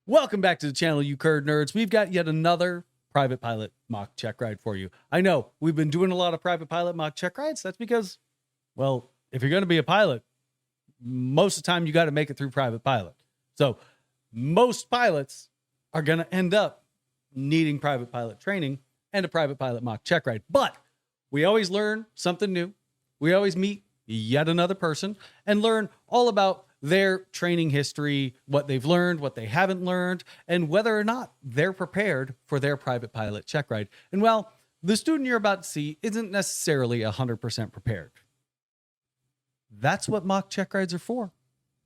Welcome back to the channel, you curd nerds. We've got yet another private pilot mock check ride for you. I know we've been doing a lot of private pilot mock check rides. That's because, well, if you're going to be a pilot, most of the time you got to make it through private pilot. So most pilots are going to end up needing private pilot training and a private pilot mock check ride. But we always learn something new. We always meet yet another person and learn all about their training history, what they've learned, what they haven't learned, and whether or not they're prepared for their private pilot check ride. And well, the student you're about to see isn't necessarily 100% prepared. That's what mock check rides are for.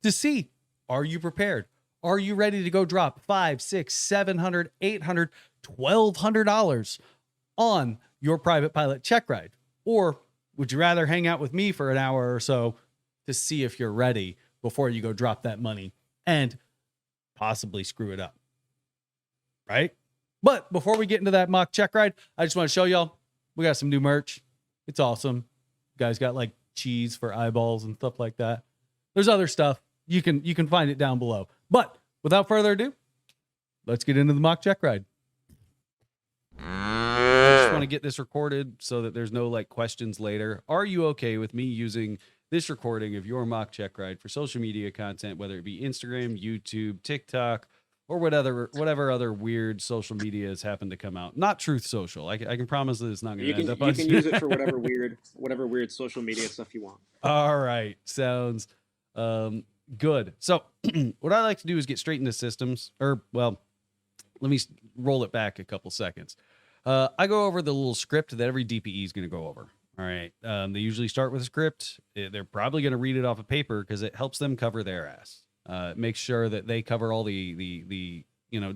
To see, are you prepared? Are you ready to go drop $500, $600, $700, $800, $1,200 on your private pilot check ride? Or would you rather hang out with me for an hour or so to see if you're ready before you go drop that money and possibly screw it up? Right? But before we get into that mock check ride, I just want to show y'all, we got some new merch. It's awesome. You guys got like cheese for eyeballs and stuff like that. There's other stuff. You can find it down below. But without further ado, let's get into the mock check ride. I just want to get this recorded so that there's no like questions later. Are you okay with me using this recording of your mock check ride for social media content, whether it be Instagram, YouTube, TikTok, or whatever other weird social medias happen to come out? Not Truth Social. I can promise that it's not going to end up on. You can use it for whatever weird social media stuff you want. All right, sounds good. So what I like to do is get straight into systems, or well, let me roll it back a couple seconds. I go over the little script that every DPE is going to go over. All right. They usually start with a script. They're probably going to read it off of paper because it helps them cover their ass. Makes sure that they cover all the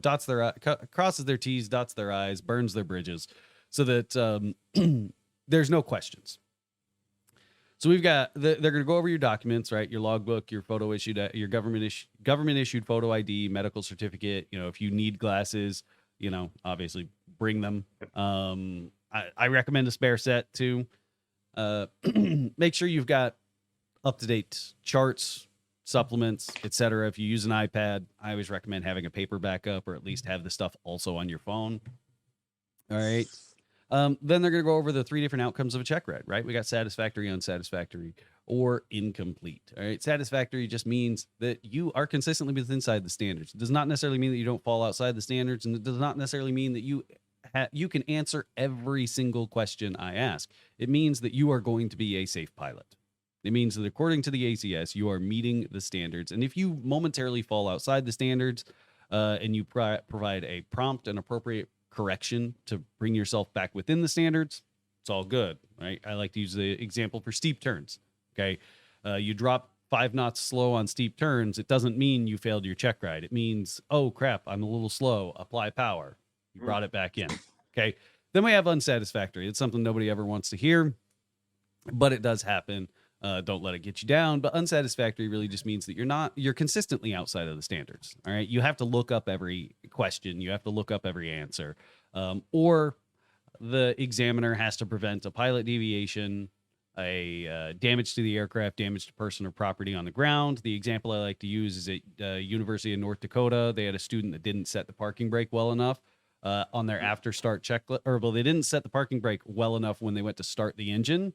dots their crosses their T's, dots their I's, burns their bridges, so that there's no questions. So we've got they're going to go over your documents, right? Your logbook, your photo issued, your government issued photo ID, medical certificate. If you need glasses, obviously bring them. I recommend a spare set too. Make sure you've got up-to-date charts, supplements, etc. If you use an iPad, I always recommend having a paper backup, or at least have the stuff also on your phone. All right. Then they're going to go over the 3 different outcomes of a check ride, right? We got satisfactory, unsatisfactory, or incomplete. All right. Satisfactory just means that you are consistently within inside the standards. It does not necessarily mean that you don't fall outside the standards, and it does not necessarily mean that you can answer every single question I ask. It means that you are going to be a safe pilot. It means that according to the ACS, you are meeting the standards. And if you momentarily fall outside the standards and you provide a prompt and appropriate correction to bring yourself back within the standards, it's all good, right? I like to use the example for steep turns. Okay. You drop 5 knots slow on steep turns. It doesn't mean you failed your check ride. It means, oh crap, I'm a little slow. Apply power. You brought it back in. Okay. Then we have unsatisfactory. It's something nobody ever wants to hear, but it does happen. Don't let it get you down. But unsatisfactory really just means that you're consistently outside of the standards. All right. You have to look up every question. You have to look up every answer. Or the examiner has to prevent a pilot deviation, a damage to the aircraft, damage to person or property on the ground. The example I like to use is at University of North Dakota. They had a student that didn't set the parking brake well enough on their after start checklist, they didn't set the parking brake well enough when they went to start the engine.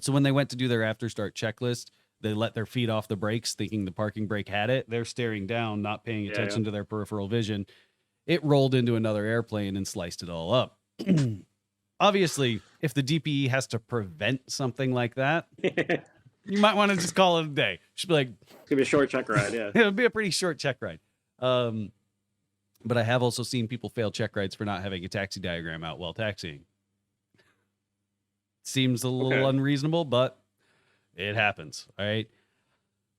So when they went to do their after start checklist, they let their feet off the brakes thinking the parking brake had it. They're staring down, not paying attention to their peripheral vision. It rolled into another airplane and sliced it all up. Obviously, if the DPE has to prevent something like that, you might want to just call it a day. Should be like, it's gonna be a short check ride. Yeah, it'll be a pretty short check ride. But I have also seen people fail check rides for not having a taxi diagram out while taxiing. Seems a little unreasonable, but it happens. All right.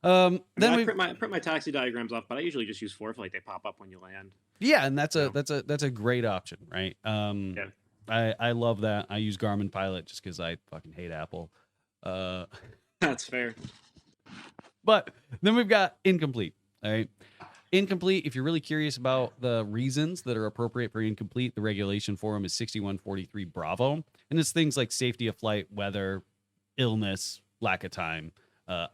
Then I print my taxi diagrams off, but I usually just use Forflight. They pop up when you land. Yeah, and that's a great option, right? Yeah. I love that. I use Garmin Pilot just because I fucking hate Apple. That's fair. But then we've got incomplete. All right. Incomplete, if you're really curious about the reasons that are appropriate for incomplete, the regulation for them is 6143 Bravo. And it's things like safety of flight, weather, illness, lack of time.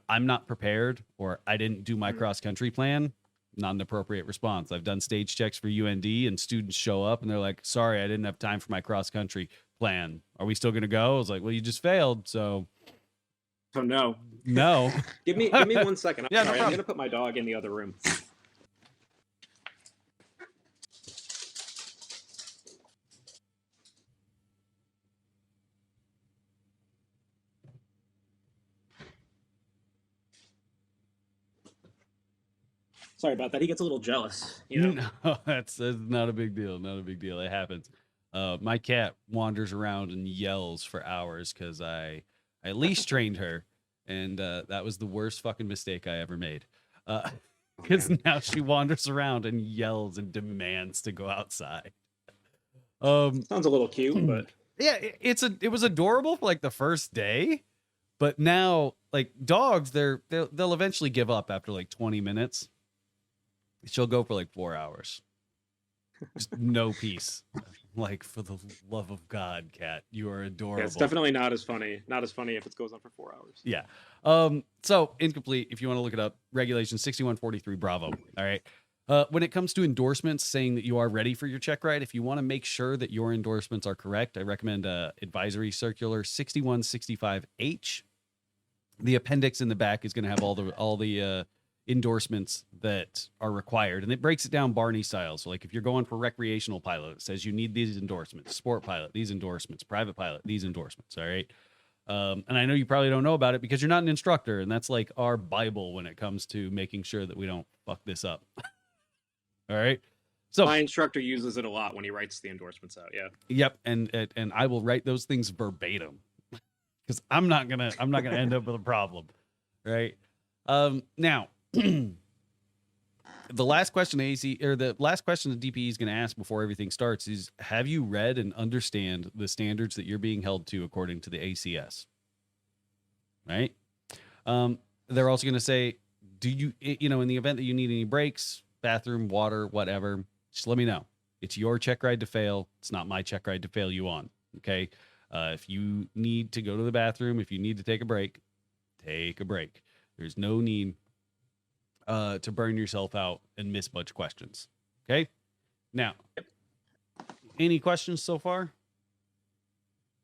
I'm not prepared, or I didn't do my cross-country plan. not an appropriate response. I've done stage checks for UND and students show up and they're like, sorry, I didn't have time for my cross country plan. Are we still going to go? I was like, well, you just failed. So Oh no. no. Give me 1 second. I'm Yeah, no sorry. I'm problem. gonna put my dog in the other room. Sorry about that. He gets a little jealous. You know. No, that's not a big deal. Not a big deal. It happens. My cat wanders around and yells for hours because I at least trained her, and that was the worst fucking mistake I ever made. Because now she wanders around and yells and demands to go outside. Sounds a little cute, but yeah, it was adorable for like the first day, but now like dogs, they'll eventually give up after like 20 minutes. She'll go for like 4 hours. Just no peace. Like, for the love of God, cat, you are adorable. yeah, it's definitely not as funny. Not as funny if it goes on for 4 hours. Yeah. So incomplete, if you want to look it up, regulation 6143 Bravo. All right. When it comes to endorsements saying that you are ready for your check ride, if you want to make sure that your endorsements are correct, I recommend Advisory Circular 6165H. The appendix in the back is going to have all the endorsements that are required, and it breaks it down Barney style. So like if you're going for recreational pilot, it says you need these endorsements. Sport pilot, these endorsements. Private pilot, these endorsements. All right. And I know you probably don't know about it because you're not an instructor, and that's like our Bible when it comes to making sure that we don't fuck this up. All right. So my instructor uses it a lot when he writes the endorsements out. Yeah. Yep, and I will write those things verbatim because I'm not gonna end up with a problem, right? Now, the last question the last question the DPE is going to ask before everything starts is: have you read and understand the standards that you're being held to according to the ACS? Right. They're also going to say, do you in the event that you need any breaks, bathroom, water, whatever, just let me know. It's your check ride to fail. It's not my check ride to fail you on. Okay. If you need to go to the bathroom, if you need to take a break, take a break. There's no need to burn yourself out and miss much questions. Okay. Now, any questions so far?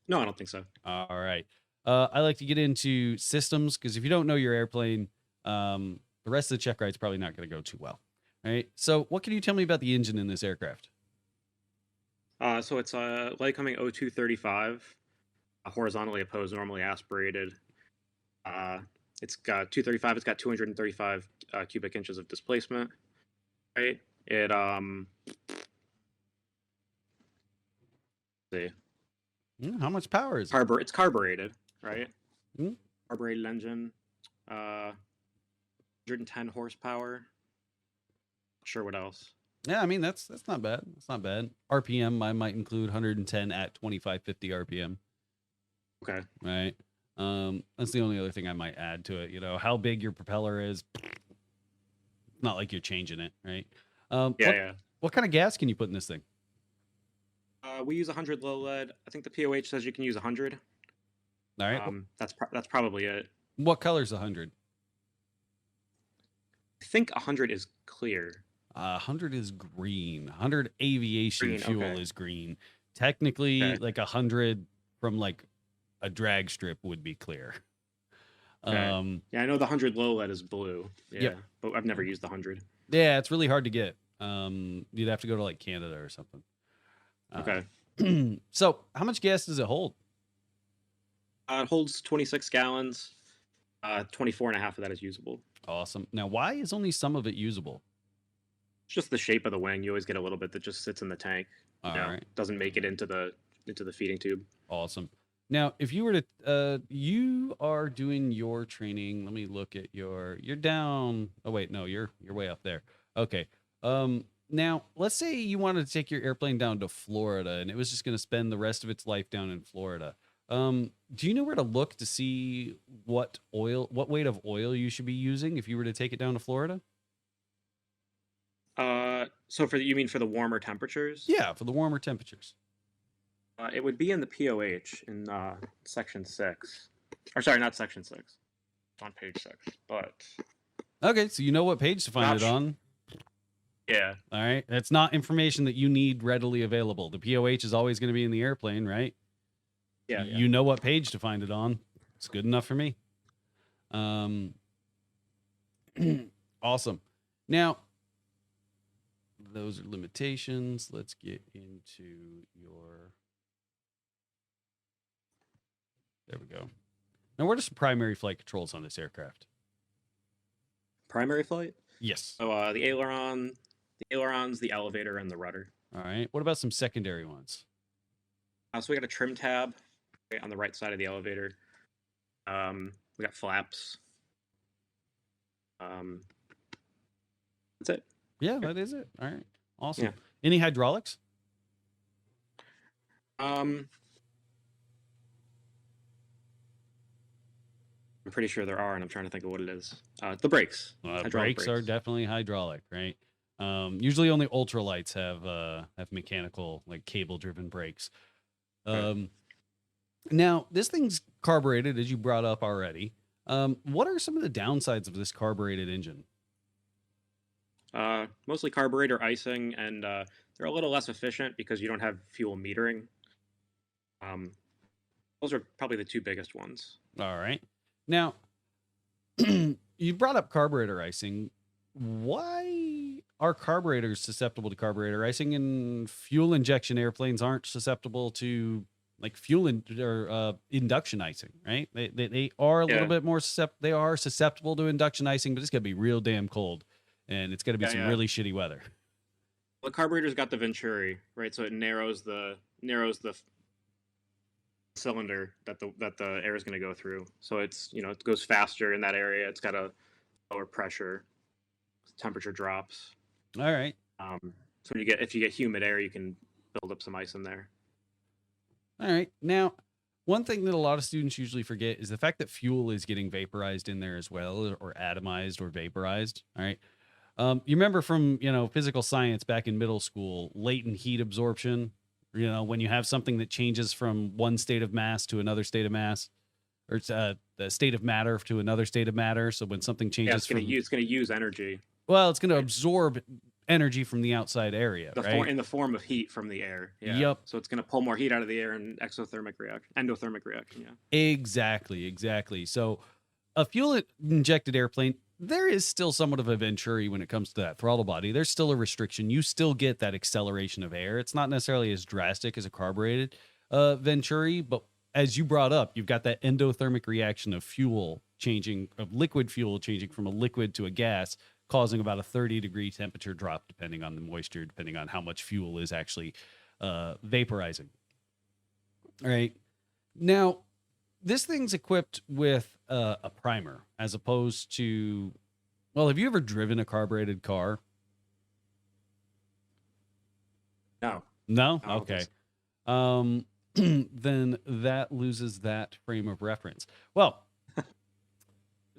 No, I don't think so. All right. I like to get into systems because if you don't know your airplane, the rest of the check ride's probably not going to go too well. All right. So what can you tell me about the engine in this aircraft? So it's a Lycoming 0235, horizontally opposed, normally aspirated. It's got 235. It's got 235 cubic inches of displacement. Right. It see. How much power is it? It's carbureted, right? Hmm? Carbureted engine. 110 horsepower. Not sure what else. Yeah, I mean that's not bad. That's not bad. RPM I might include 110 at 2550 RPM. Okay. Right. That's the only other thing I might add to it. How big your propeller is. Not like you're changing it, right? Yeah. What kind of gas can you put in this thing? We use 100 low lead. I think the POH says you can use 100. All right. That's probably it. What color's 100? I think 100 is clear. 100 is green. 100 aviation Green, fuel okay. is green. Technically, Okay. like 100 from like a drag strip would be clear. Okay. Yeah, I know the 100 low lead is blue. Yeah, Yep. but I've never used the 100. Yeah, it's really hard to get. You'd have to go to like Canada or something. Okay. So how much gas does it hold? It holds 26 gallons. 24 and a half of that is usable. Awesome. Now, why is only some of it usable? It's just the shape of the wing. You always get a little bit that just sits in the tank. All right. Doesn't make it into the feeding tube. Awesome. Now, if you were to, you are doing your training. Let me look at you're down. Oh wait, no, you're way up there. Okay. Now let's say you wanted to take your airplane down to Florida and it was just going to spend the rest of its life down in Florida. Do you know where to look to see what weight of oil you should be using if you were to take it down to Florida? So you mean for the warmer temperatures? Yeah, for the warmer temperatures. It would be in the POH in section 6. Or sorry, not section 6. It's on page 6. But Okay, so you know what page to find Not it sh- on. Yeah. All right. That's not information that you need readily available. The POH is always going to be in the airplane, right? Yeah. You know what page to find it on. It's good enough for me. Awesome. Now, those are limitations. Let's get into your. There we go. Now, what are some primary flight controls on this aircraft? Primary flight. Yes. So the ailerons, the elevator, and the rudder. All right. What about some secondary ones? So we got a trim tab right on the right side of the elevator. We got flaps. That's it. Yeah, that is it. All right. Awesome. Yeah. Any hydraulics? I'm pretty sure there are, and I'm trying to think of what it is. The brakes. Brakes are definitely hydraulic, right? Usually only ultralights have mechanical, like cable-driven brakes. Now, this thing's carbureted, as you brought up already. What are some of the downsides of this carbureted engine? Mostly carburetor icing, and they're a little less efficient because you don't have fuel metering. Those are probably the two biggest ones. All right. Now, you brought up carburetor icing. Why are carburetors susceptible to carburetor icing, and fuel injection airplanes aren't susceptible to like induction icing, right? They are a little bit more they are susceptible to induction icing, but it's gonna be real damn cold, and it's gonna be some really shitty weather. Well, the carburetor's got the venturi, right? So it narrows the cylinder that the air is going to go through. So it's it goes faster in that area. It's got a lower pressure, temperature drops. All right. So if you get humid air, you can build up some ice in there. All right. Now, one thing that a lot of students usually forget is the fact that fuel is getting vaporized in there as well, or atomized or vaporized. All right. You remember from physical science back in middle school, latent heat absorption. When you have something that changes from one state of mass to another state of mass, or it's the state of matter to another state of matter. So when something changes, it's going to use energy. Well, it's going to absorb energy from the outside area, right? In the form of heat from the air. Yeah. Yep. So it's going to pull more heat out of the air in endothermic reaction. Yeah. Exactly. So a fuel injected airplane, there is still somewhat of a venturi when it comes to that throttle body. There's still a restriction. You still get that acceleration of air. It's not necessarily as drastic as a carbureted venturi, but as you brought up, you've got that endothermic reaction of liquid fuel changing from a liquid to a gas, causing about a 30-degree temperature drop, depending on the moisture, depending on how much fuel is actually vaporizing. All right. Now, this thing's equipped with a primer as opposed to, well, have you ever driven a carbureted car? No. No? Okay. Then that loses that frame of reference. Well,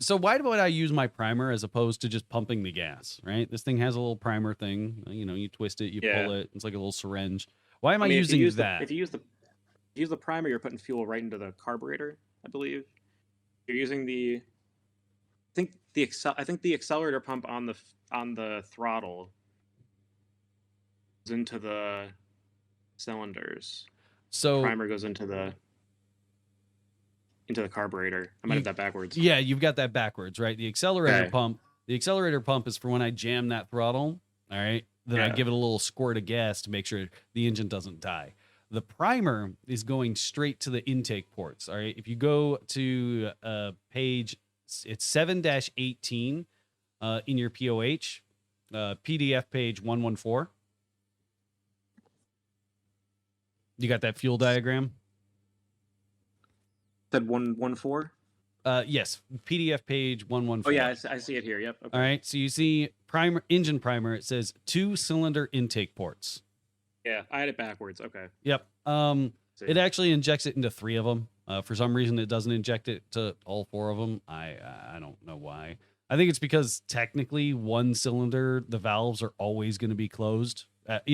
so why would I use my primer as opposed to just pumping the gas, right? This thing has a little primer thing. You twist it, you pull it. It's like a little syringe. Why am I using that? If you use the primer, you're putting fuel right into the carburetor, I believe. You're using I think the accelerator pump on the throttle goes into the cylinders. So primer goes into the carburetor. I might have that backwards. Yeah, you've got that backwards, right? The accelerator pump is for when I jam that throttle. All right. Then I give it a little squirt of gas to make sure the engine doesn't die. The primer is going straight to the intake ports. All right. If you go to page, it's 7-18 in your POH, PDF page 114. You got that fuel diagram? Said 114? Yes, PDF page 114. Oh yeah, I see it here. Yep. Okay. All right. So you see engine primer. It says 2-cylinder intake ports. Yeah, I had it backwards. Okay. Yep. It actually injects it into 3 of them. For some reason, it doesn't inject it to all 4 of them. I don't know why. I think it's because technically 1 cylinder, the valves are always going to be closed. At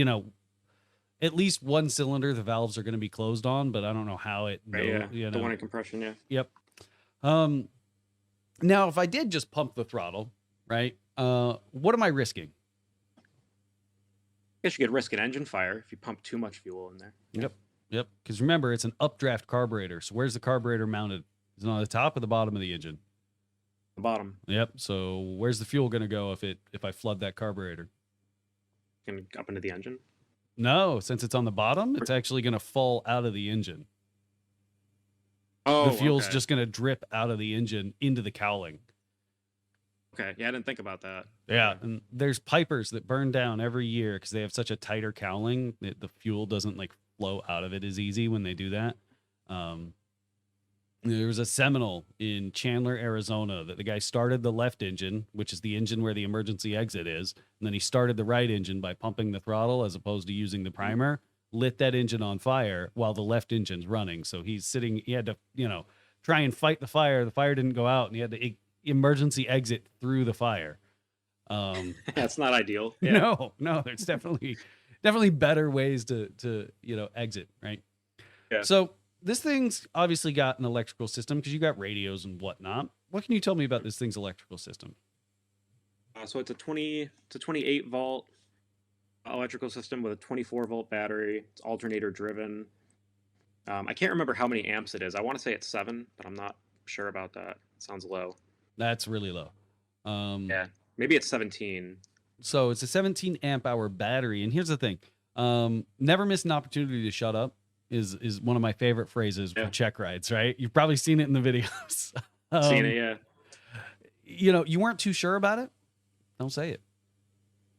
least 1 cylinder, the valves are going to be closed on, but I don't know how it. Right, yeah. The one in compression. Yeah. Yep. Now, if I did just pump the throttle, right? What am I risking? guess you could risk an engine fire if you pump too much fuel in there. Yep. Yep. Because remember, it's an updraft carburetor. So where's the carburetor mounted? Is it on the top or the bottom of the engine? The bottom. Yep. So where's the fuel going to go if I flood that carburetor? Can up into the engine. No, since it's on the bottom, it's actually going to fall out of the engine. Oh, The fuel's okay. just going to drip out of the engine into the cowling. Okay. Yeah, I didn't think about that. Yeah, Okay. and there's pipers that burn down every year because they have such a tighter cowling that the fuel doesn't like flow out of it as easy when they do that. There was a Seminole in Chandler, Arizona, that the guy started the left engine, which is the engine where the emergency exit is, and then he started the right engine by pumping the throttle as opposed to using the primer, lit that engine on fire while the left engine's running. So he had to, try and fight the fire. The fire didn't go out, and he had to emergency exit through the fire. That's not ideal. Yeah. No, there's definitely better ways to exit, right? Yeah. So this thing's obviously got an electrical system because you got radios and whatnot. What can you tell me about this thing's electrical system? So it's a 28 volt electrical system with a 24-volt battery. It's alternator driven. I can't remember how many amps it is. I want to say it's 7, but I'm not sure about that. It sounds low. That's really low. Yeah, maybe it's 17. So it's a 17 amp hour battery. And here's the thing. Never miss an opportunity to shut up is one of my favorite phrases for check rides, right? You've probably seen it in the videos. Seen it, yeah. You weren't too sure about it. Don't say it.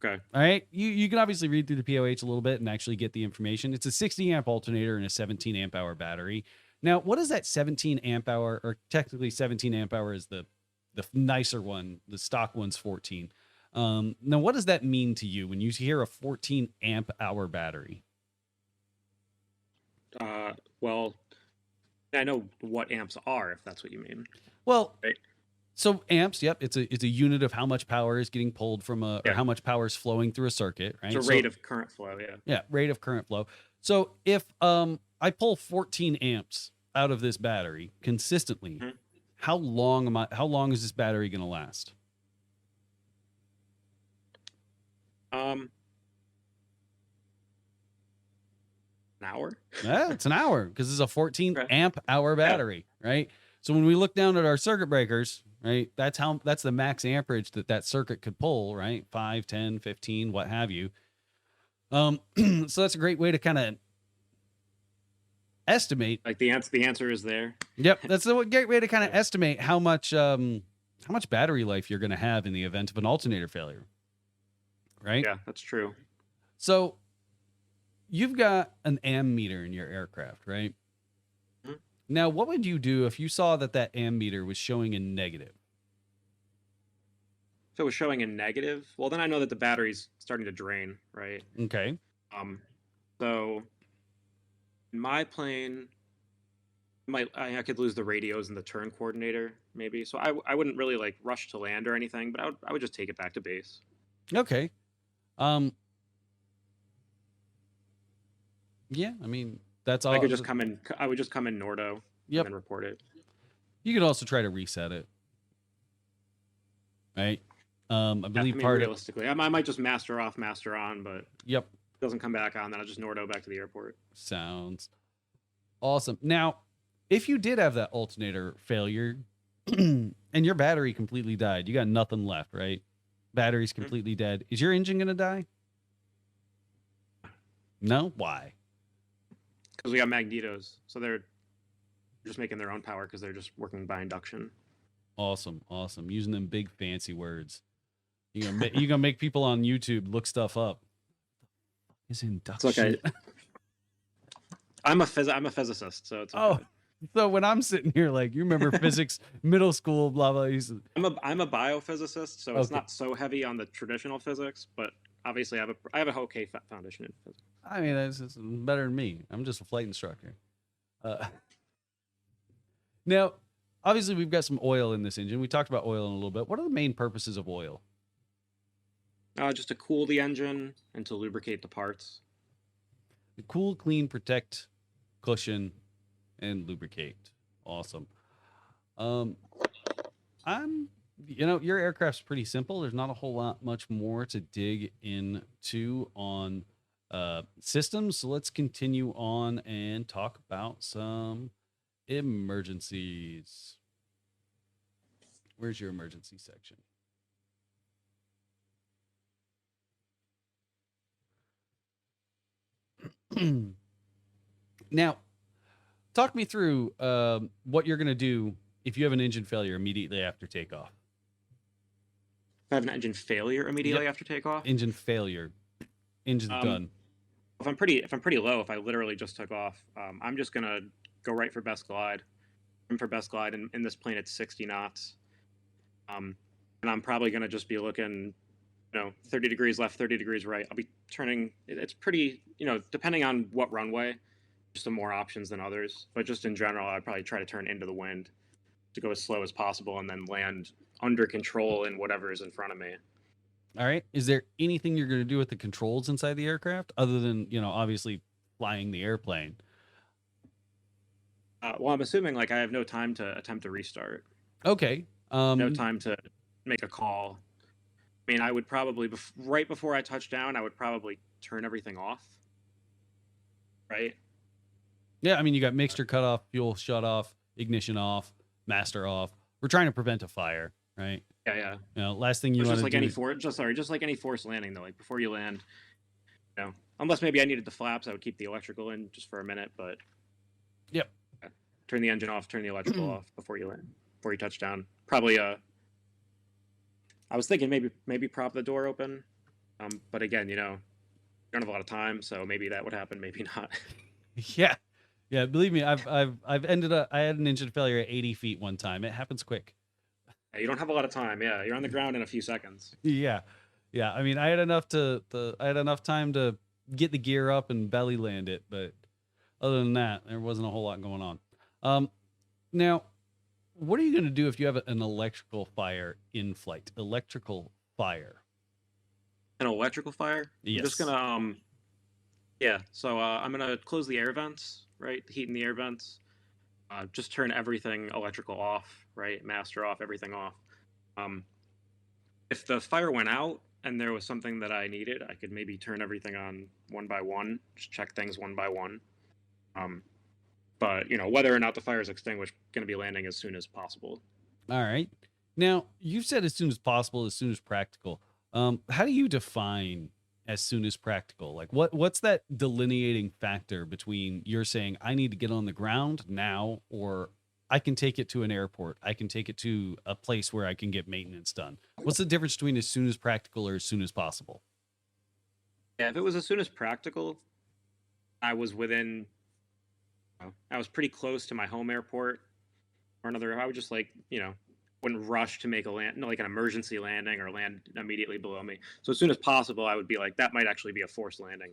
Okay. All right. You can obviously read through the POH a little bit and actually get the information. It's a 60 amp alternator and a 17 amp hour battery. Now, what is that 17 amp hour, or technically 17 amp hour is the nicer one. The stock one's 14. Now, what does that mean to you when you hear a 14 amp hour battery? Well, I know what amps are, if that's what you mean. Well, right. So amps, yep, it's a unit of how much power is getting pulled from or how much power is flowing through a circuit, right? It's a rate of current flow, yeah. Yeah, rate of current flow. So if I pull 14 amps out of this battery consistently, how long is this battery going to last? An hour? Yeah, it's an hour because it's a 14 amp hour battery, right? So when we look down at our circuit breakers, right, that's the max amperage that circuit could pull, right? 5, 10, 15, what have you. So that's a great way to kind of estimate. Like the answer is there. Yep, that's a great way to kind of estimate how much battery life you're going to have in the event of an alternator failure. Right? Yeah, that's true. So you've got an ammeter in your aircraft, right? Mm-hmm. Now, what would you do if you saw that ammeter was showing a negative? If it was showing a negative, well, then I know that the battery's starting to drain, right? Okay. So in my plane, I could lose the radios and the turn coordinator, maybe. So I wouldn't really like rush to land or anything, but I would just take it back to base. Okay. Yeah, I mean that's all. I would just come in Nordo. Yep. And then report it. You could also try to reset it. Right. I believe realistically, I might just master off, master on, but yep, it doesn't come back on. Then I'll just Nordo back to the airport. Sounds awesome. Now, if you did have that alternator failure and your battery completely died, you got nothing left, right? Battery's completely dead. Is your engine going to die? No? Why? Because we got magnetos. So they're just making their own power because they're just working by induction. Awesome. Using them big fancy words. You're gonna make people on YouTube look stuff up. Is induction? It's okay. I'm a physicist, so it's okay. So when I'm sitting here, like, you remember physics, middle school, blah blah. I'm a biophysicist, so it's not so heavy on the traditional physics, but obviously I have a okay foundation in physics. I mean, that's better than me. I'm just a flight instructor. Now, obviously, we've got some oil in this engine. We talked about oil in a little bit. What are the main purposes of oil? Just to cool the engine and to lubricate the parts. Cool, clean, protect, cushion, and lubricate. Awesome. Your aircraft's pretty simple. There's not a whole lot much more to dig into on systems. So let's continue on and talk about some emergencies. Where's your emergency section? Now, talk me through what you're going to do if you have an engine failure immediately after takeoff. If I have an engine failure immediately Yep. after takeoff, Engine failure. Engine's done. if I'm pretty low, if I literally just took off, I'm just gonna go right for best glide. I'm for best glide, and in this plane it's 60 knots. And I'm probably gonna just be looking, 30 degrees left, 30 degrees right. I'll be turning. It's pretty, depending on what runway, there's some more options than others. But just in general, I'd probably try to turn into the wind to go as slow as possible and then land under control in whatever is in front of me. All right. Is there anything you're going to do with the controls inside the aircraft other than, obviously flying the airplane? Well, I'm assuming like I have no time to attempt to restart. Okay. No time to make a call. I mean, I would probably right before I touch down, I would probably turn everything off. Right. Yeah. I mean, you got mixture cut off, fuel shut off, ignition off, master off. We're trying to prevent a fire, right? Yeah. Last thing you want just to like do. any just like any forced landing though. Like before you land, unless maybe I needed the flaps, I would keep the electrical in just for a minute. But Yep. Turn the engine off, turn the electrical off before you land, before you touch down. Probably I was thinking maybe prop the door open, but again, you don't have a lot of time, so maybe that would happen, maybe not. Yeah. Believe me, I've ended up. I had an engine failure at 80 feet one time. It happens quick. Yeah, you don't have a lot of time. Yeah, you're on the ground in a few seconds. Yeah. I mean, I had enough time to get the gear up and belly land it, but other than that, there wasn't a whole lot going on. Now, what are you going to do if you have an electrical fire in flight? Electrical fire. An electrical fire? Yes. I'm just gonna So I'm gonna close the air vents, right? The heat in the air vents. Just turn everything electrical off, right? Master off, everything off. If the fire went out and there was something that I needed, I could maybe turn everything on one by one, just check things one by one. But whether or not the fire is extinguished, going to be landing as soon as possible. All right. Now, you've said as soon as possible, as soon as practical. How do you define as soon as practical? Like what's that delineating factor between you're saying I need to get on the ground now, or I can take it to an airport, I can take it to a place where I can get maintenance done? What's the difference between as soon as practical or as soon as possible? Yeah, if it was as soon as practical, I was pretty close to my home airport or another. I would just wouldn't rush to make a land, like an emergency landing or land immediately below me. So as soon as possible, I would be like, that might actually be a forced landing.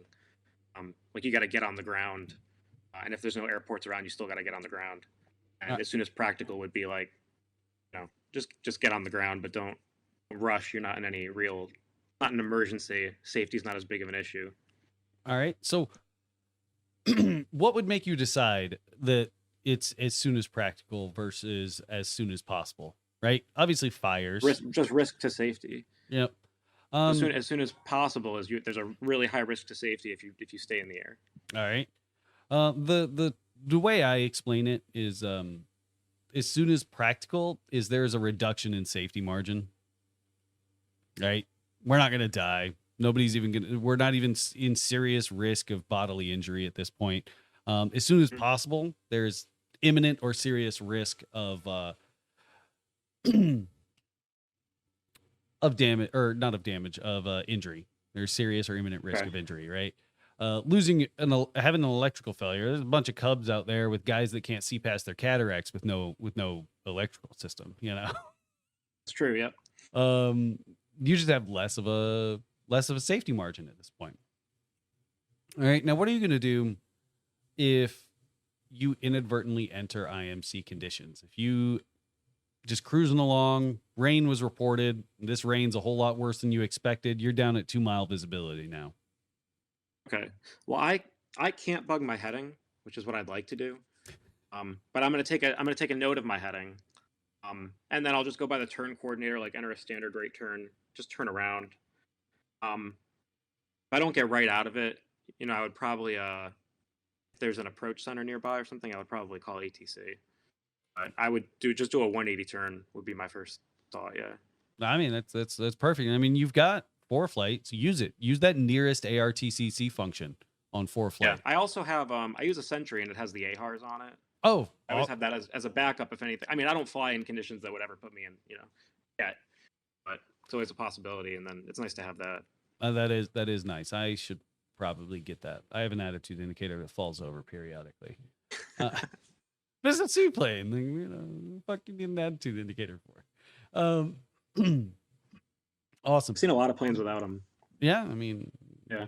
Like you got to get on the ground. And if there's no airports around, you still got to get on the ground. And as soon as practical would be like, just get on the ground, but don't rush. You're not in not an emergency. Safety's not as big of an issue. All right. So what would make you decide that it's as soon as practical versus as soon as possible? Right. Obviously fires. Risk to safety. Yep. As soon as possible, there's a really high risk to safety if you stay in the air. All right. The way I explain it is as soon as practical is there's a reduction in safety margin. Right. We're not gonna die. We're not even in serious risk of bodily injury at this point. As soon as possible, there's imminent or serious risk of damage, or not of damage, of injury. There's serious or imminent risk of injury, right? Having an electrical failure. There's a bunch of cubs out there with guys that can't see past their cataracts with no electrical system. It's true. Yep. You just have less of a safety margin at this point. All right. Now, what are you going to do if you inadvertently enter IMC conditions? If you just cruising along, rain was reported, this rain's a whole lot worse than you expected, you're down at 2 mile visibility now. Okay. Well, I can't bug my heading, which is what I'd like to do. But I'm gonna take a note of my heading. And then I'll just go by the turn coordinator, like enter a standard rate turn, just turn around. If I don't get right out of it, I would probably if there's an approach center nearby or something, I would probably call ATC. But I would just do a 180 turn would be my first thought. Yeah. I mean, that's perfect. I mean, you've got ForeFlight, so use it. Use that nearest ARTCC function on ForeFlight. Yeah. I also have I use a Sentry and it has the AHARs on it. Oh, I always have that as a backup if anything. I mean, I don't fly in conditions that would ever put me in, yet, but it's always a possibility, and then it's nice to have that. That is nice. I should probably get that. I have an attitude indicator that falls over periodically. There's a seaplane. Fuck you need an attitude indicator for. Awesome. I've seen a lot of planes without them. Yeah, I mean, Yeah.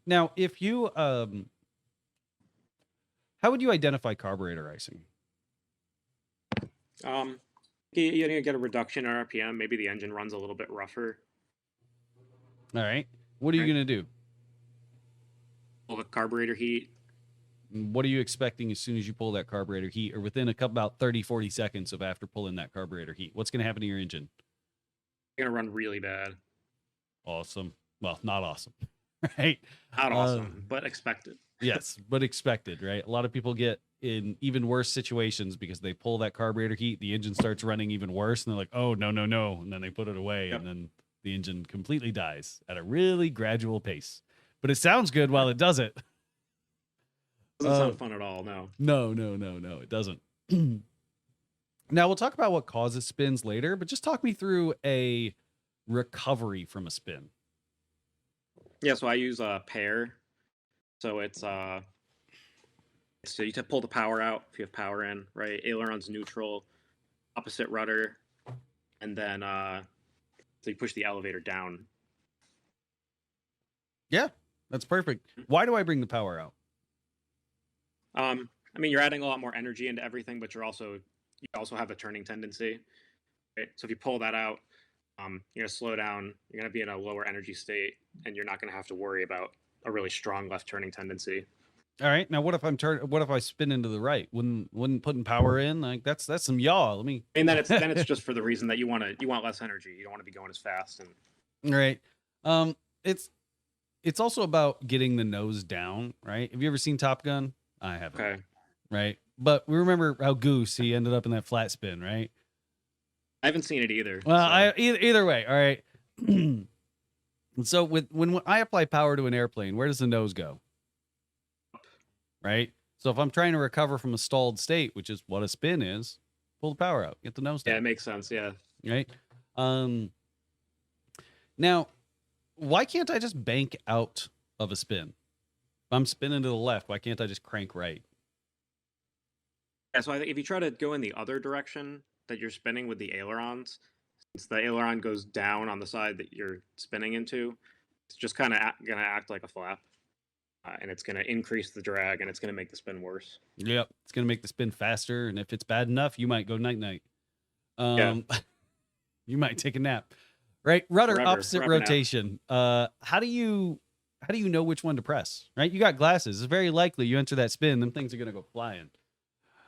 Now, if you how would you identify carburetor icing? You get a reduction in RPM. Maybe the engine runs a little bit rougher. All right. What are you going to do? Pull the carburetor heat. What are you expecting as soon as you pull that carburetor heat, or within about 30, 40 seconds of after pulling that carburetor heat? What's going to happen to your engine? It's going to run really bad. Awesome. Well, not awesome, right? Not awesome, but expected. Yes, but expected, right? A lot of people get in even worse situations because they pull that carburetor heat, the engine starts running even worse, and they're like, oh, no, and then they put it away, and then the engine completely dies at a really gradual pace. But it sounds good while it does it. Doesn't sound fun at all, no. No, it doesn't. Now, we'll talk about what causes spins later, but just talk me through a recovery from a spin. Yeah, so I use a pair. So it's so you pull the power out if you have power in, right? Aileron's neutral, opposite rudder, and then so you push the elevator down. Yeah, that's perfect. Why do I bring the power out? I mean, you're adding a lot more energy into everything, but you also have a turning tendency, right? So if you pull that out, you're gonna slow down. You're gonna be in a lower energy state, and you're not gonna have to worry about a really strong left turning tendency. All right. Now, what if I spin into the right? When putting power in, like that's some yaw. Let me. And then it's just for the reason that you want less energy. You don't want to be going as fast. And right. It's also about getting the nose down, right? Have you ever seen Top Gun? I haven't. Okay. Right. But we remember how Goose, he ended up in that flat spin, right? I haven't seen it either. Well, so. Either way, all right. So when I apply power to an airplane, where does the nose go? Right. So if I'm trying to recover from a stalled state, which is what a spin is, pull the power out, get the nose down. Yeah, it makes sense. Yeah. Right. Now, why can't I just bank out of a spin? If I'm spinning to the left, why can't I just crank right? Yeah, so I think if you try to go in the other direction that you're spinning with the ailerons, since the aileron goes down on the side that you're spinning into, it's just kind of going to act like a flap, and it's going to increase the drag, and it's going to make the spin worse. Yep, it's going to make the spin faster, and if it's bad enough, you might go night-night. Yeah. You might take a nap. Right, rudder opposite forever rotation. How do you know which one to press? Right, you got glasses. It's very likely you enter that spin, them things are going to go flying.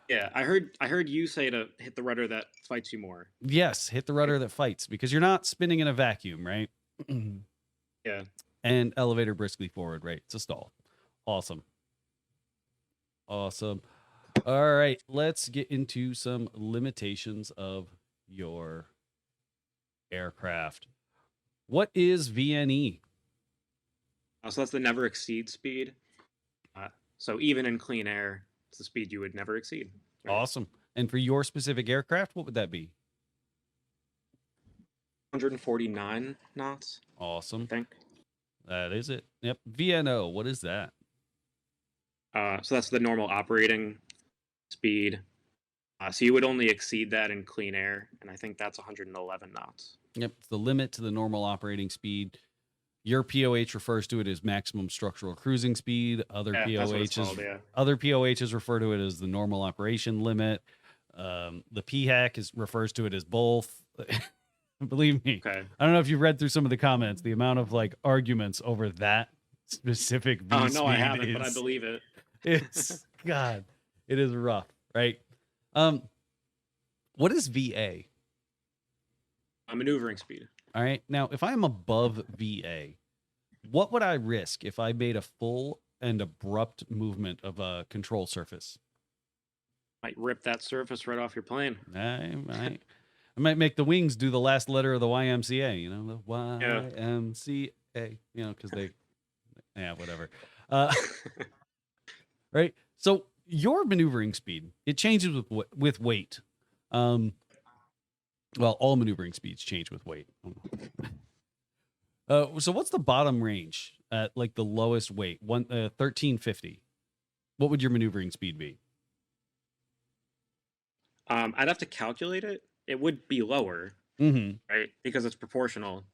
Yeah, I heard you say to hit the rudder that fights you more. Yes, hit the rudder that fights, because you're not spinning in a vacuum, right? Yeah. And elevator briskly forward, right? It's a stall. Awesome. All right, let's get into some limitations of your aircraft. What is VNE? So that's the never exceed speed. So even in clean air, it's the speed you would never exceed. Right? Awesome. And for your specific aircraft, what would that be? 149 knots. Awesome. I think. That is it. Yep. VNO, what is that? So that's the normal operating speed. So you would only exceed that in clean air, and I think that's 111 knots. Yep. It's the limit to the normal operating speed. Your POH refers to it as maximum structural cruising speed. Other POHs refer to it as the normal operation limit. The PHAC refers to it as both. Believe me. Okay. I don't know if you've read through some of the comments, the amount of like arguments over that specific V speed. Oh no, I haven't, but I believe it. It's God, it is rough, right? What is VA? Maneuvering speed. All right. Now, if I am above VA, What would I risk if I made a full and abrupt movement of a control surface? Might rip that surface right off your plane. I might make the wings do the last letter of the YMCA, the Yeah. YMCA, because whatever. Uh, right. So your maneuvering speed, it changes with weight. Well, all maneuvering speeds change with weight. So what's the bottom range at like the lowest weight? 1350. What would your maneuvering speed be? I'd have to calculate it. It would be lower, Mm-hmm. right? Because it's proportional.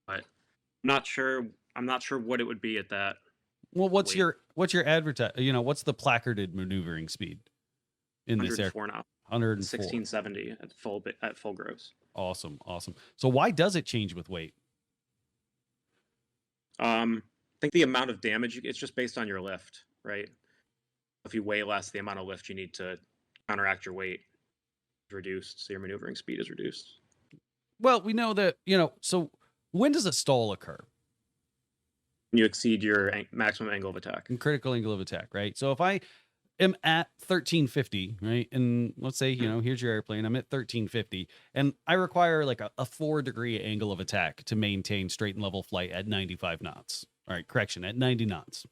But I'm not sure what it would be at that. Well, what's weight. your what's the placarded maneuvering speed in this air? 104 knots. 104. 1670 at full gross. Awesome. So why does it change with weight? I think the amount of damage it's just based on your lift, right? If you weigh less, the amount of lift you need to counteract your weight is reduced, so your maneuvering speed is reduced. Well, we know that, so when does a stall occur? When you exceed your maximum angle of attack. Critical angle of attack, right? So if I am at 1350, right? And let's say, here's your airplane. I'm at 1350 and I require like a 4-degree angle of attack to maintain straight and level flight at 95 knots. All right, correction, at 90 knots,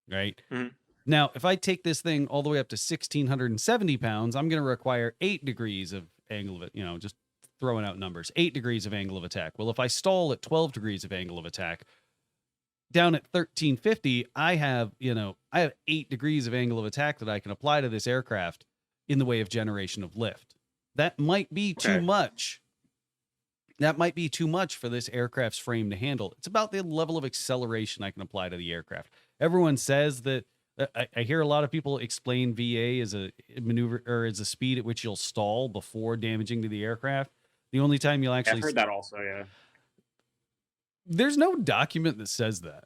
right? Mhm. Now, if I take this thing all the way up to 1,670 pounds, I'm going to require 8 degrees of angle of it, just throwing out numbers, 8 degrees of angle of attack. Well, if I stall at 12 degrees of angle of attack, down at 1350, I have 8 degrees of angle of attack that I can apply to this aircraft in the way of generation of lift. That might be too much. That might be too much for this aircraft's frame to handle. It's about the level of acceleration I can apply to the aircraft. Everyone says that I hear a lot of people explain VA as a maneuver or as a speed at which you'll stall before damaging to the aircraft. The only time you'll actually I've heard that also, yeah. There's no document that says that.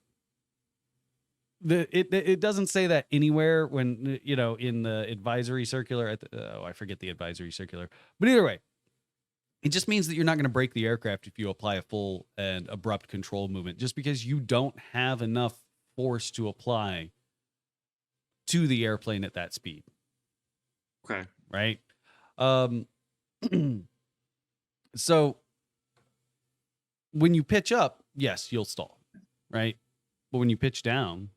It doesn't say that anywhere when, in the advisory circular. I forget the advisory circular. But either way, it just means that you're not going to break the aircraft if you apply a full and abrupt control movement, just because you don't have enough force to apply to the airplane at that speed. Okay. Right? So when you pitch up, yes, you'll stall, right? But when you pitch down,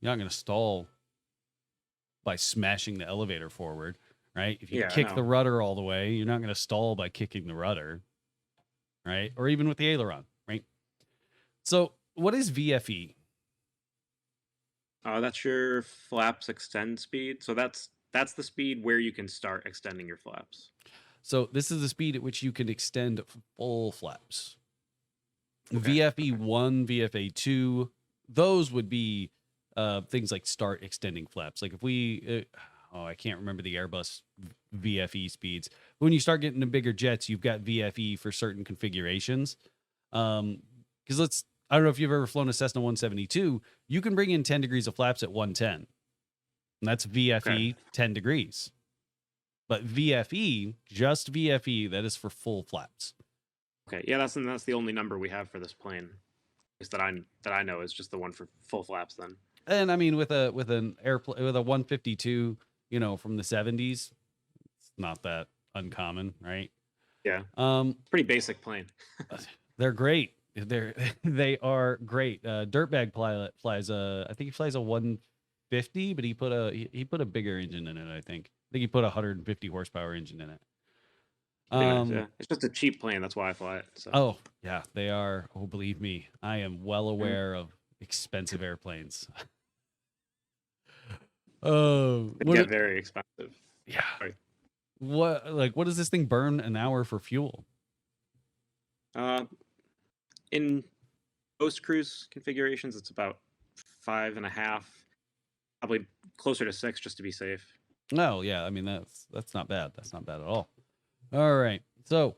you're not going to stall by smashing the elevator forward, right? If you kick the rudder all the way, you're not going to stall by kicking the rudder, right? Or even with the aileron, right? So what is VFE? That's your flaps extend speed. So that's the speed where you can start extending your flaps. So this is the speed at which you can extend full flaps. Okay. VFE1, VFA2, those would be things like start extending flaps. Like if we, I can't remember the Airbus VFE speeds. But when you start getting to bigger jets, you've got VFE for certain configurations. Because I don't know if you've ever flown a Cessna 172, you can bring in 10 degrees of flaps at 110. And that's VFE 10 degrees. But VFE, just VFE, that is for full flaps. Okay, yeah, that's the only number we have for this plane. At least that I know is just the one for full flaps then. And I mean with an airplane with a 152, from the 70s, it's not that uncommon, right? Yeah. Pretty basic plane. They're great. They are great. Dirtbag pilot flies I think he flies a 150, but he put a bigger engine in it, I think. I think he put a 150 horsepower engine in it. Yeah. It's just a cheap plane. That's why I fly it. So. Oh, yeah, they are. Oh, believe me, I am well aware of expensive airplanes. They get very expensive. Yeah. Sorry. What does this thing burn an hour for fuel? In most cruise configurations, it's about 5.5, probably closer to 6, just to be safe. Oh yeah, I mean that's not bad. That's not bad at all. All right, so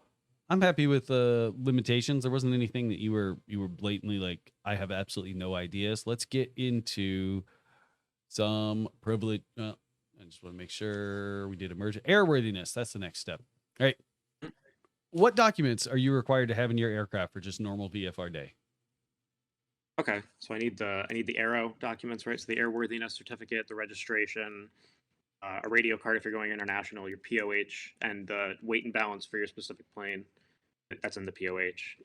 I'm happy with the limitations. There wasn't anything that you were blatantly like, I have absolutely no idea. So let's get into some privilege. I just want to make sure we did airworthiness. That's the next step. All right. What documents are you required to have in your aircraft for just normal VFR day? Okay, so I need the aero documents, right? So the airworthiness certificate, the registration, a radio card if you're going international, your POH, and the weight and balance for your specific plane. That's in the POH.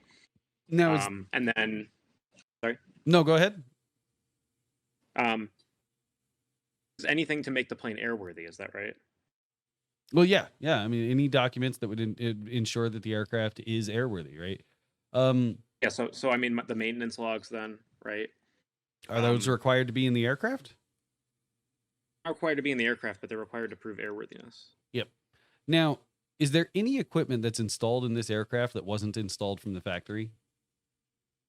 Now is And then, sorry, no, go ahead. um, is anything to make the plane airworthy? Is that right? Well, yeah, yeah. I mean, any documents that would ensure that the aircraft is airworthy, right? Yeah. So I mean the maintenance logs then, right? Are those Um, required to be in the aircraft? Not required to be in the aircraft, but they're required to prove airworthiness. Yep. Now, is there any equipment that's installed in this aircraft that wasn't installed from the factory?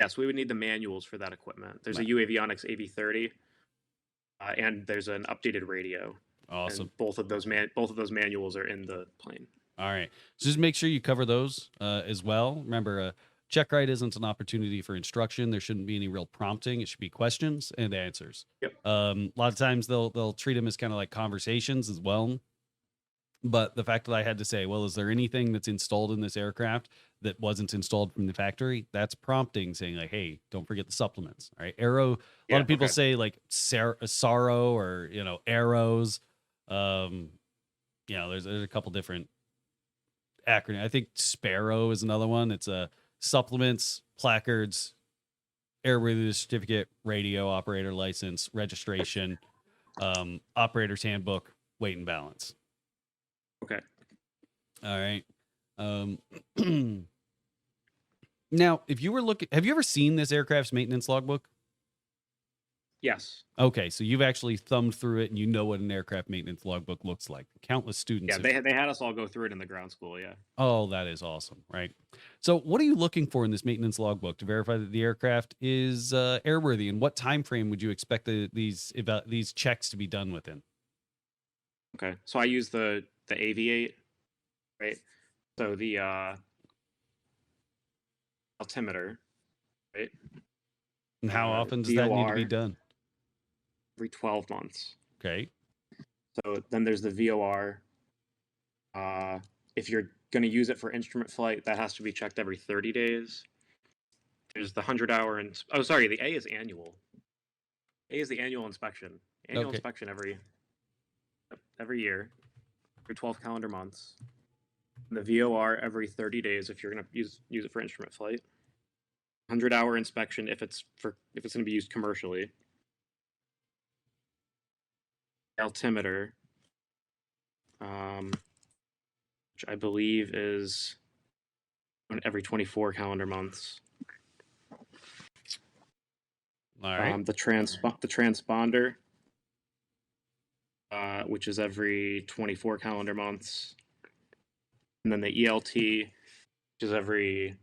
Yes, we would need the manuals for that equipment. There's a Right. UAvionics AV30, and there's an updated radio. Awesome. And both of those manuals are in the plane. All right. So just make sure you cover those as well. Remember, check ride isn't an opportunity for instruction. There shouldn't be any real prompting. It should be questions and answers. Yep. A lot of times they'll treat them as kind of like conversations as well. But the fact that I had to say, well, is there anything that's installed in this aircraft that wasn't installed from the factory? That's prompting, saying like, hey, don't forget the supplements. All right. Arrow. A lot of people Okay. say like sorrow or arrows. There's a couple different acronym. I think Sparrow is another one. It's supplements, placards, airworthiness certificate, radio operator license, registration, operator's handbook, weight and balance. Okay. All right. Now, if you were looking, have you ever seen this aircraft's maintenance logbook? Yes. Okay, so you've actually thumbed through it and you know what an aircraft maintenance logbook looks like. Countless students. Yeah, they had us all go through it in the ground school. Yeah. Oh, that is awesome, right? So, what are you looking for in this maintenance logbook to verify that the aircraft is airworthy, and what time frame would you expect these checks to be done within? Okay. So I use the Aviate, right? So the altimeter, right? And how often does that need to be VOR. done? Every 12 months. Okay. So then there's the VOR. If you're going to use it for instrument flight, that has to be checked every 30 days. There's the 100-hour the A is annual. A is the annual inspection. Annual Okay. inspection every year for 12 calendar months. The VOR every 30 days if you're going to use it for instrument flight. 100-hour inspection if it's going to be used commercially. Altimeter, which I believe is every 24 calendar months. All right. The transponder, which is every 24 calendar months. And then the ELT, which is every,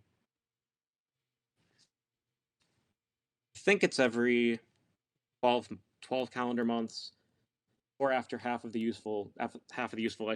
I think it's every 12 calendar months, or after half of the useful life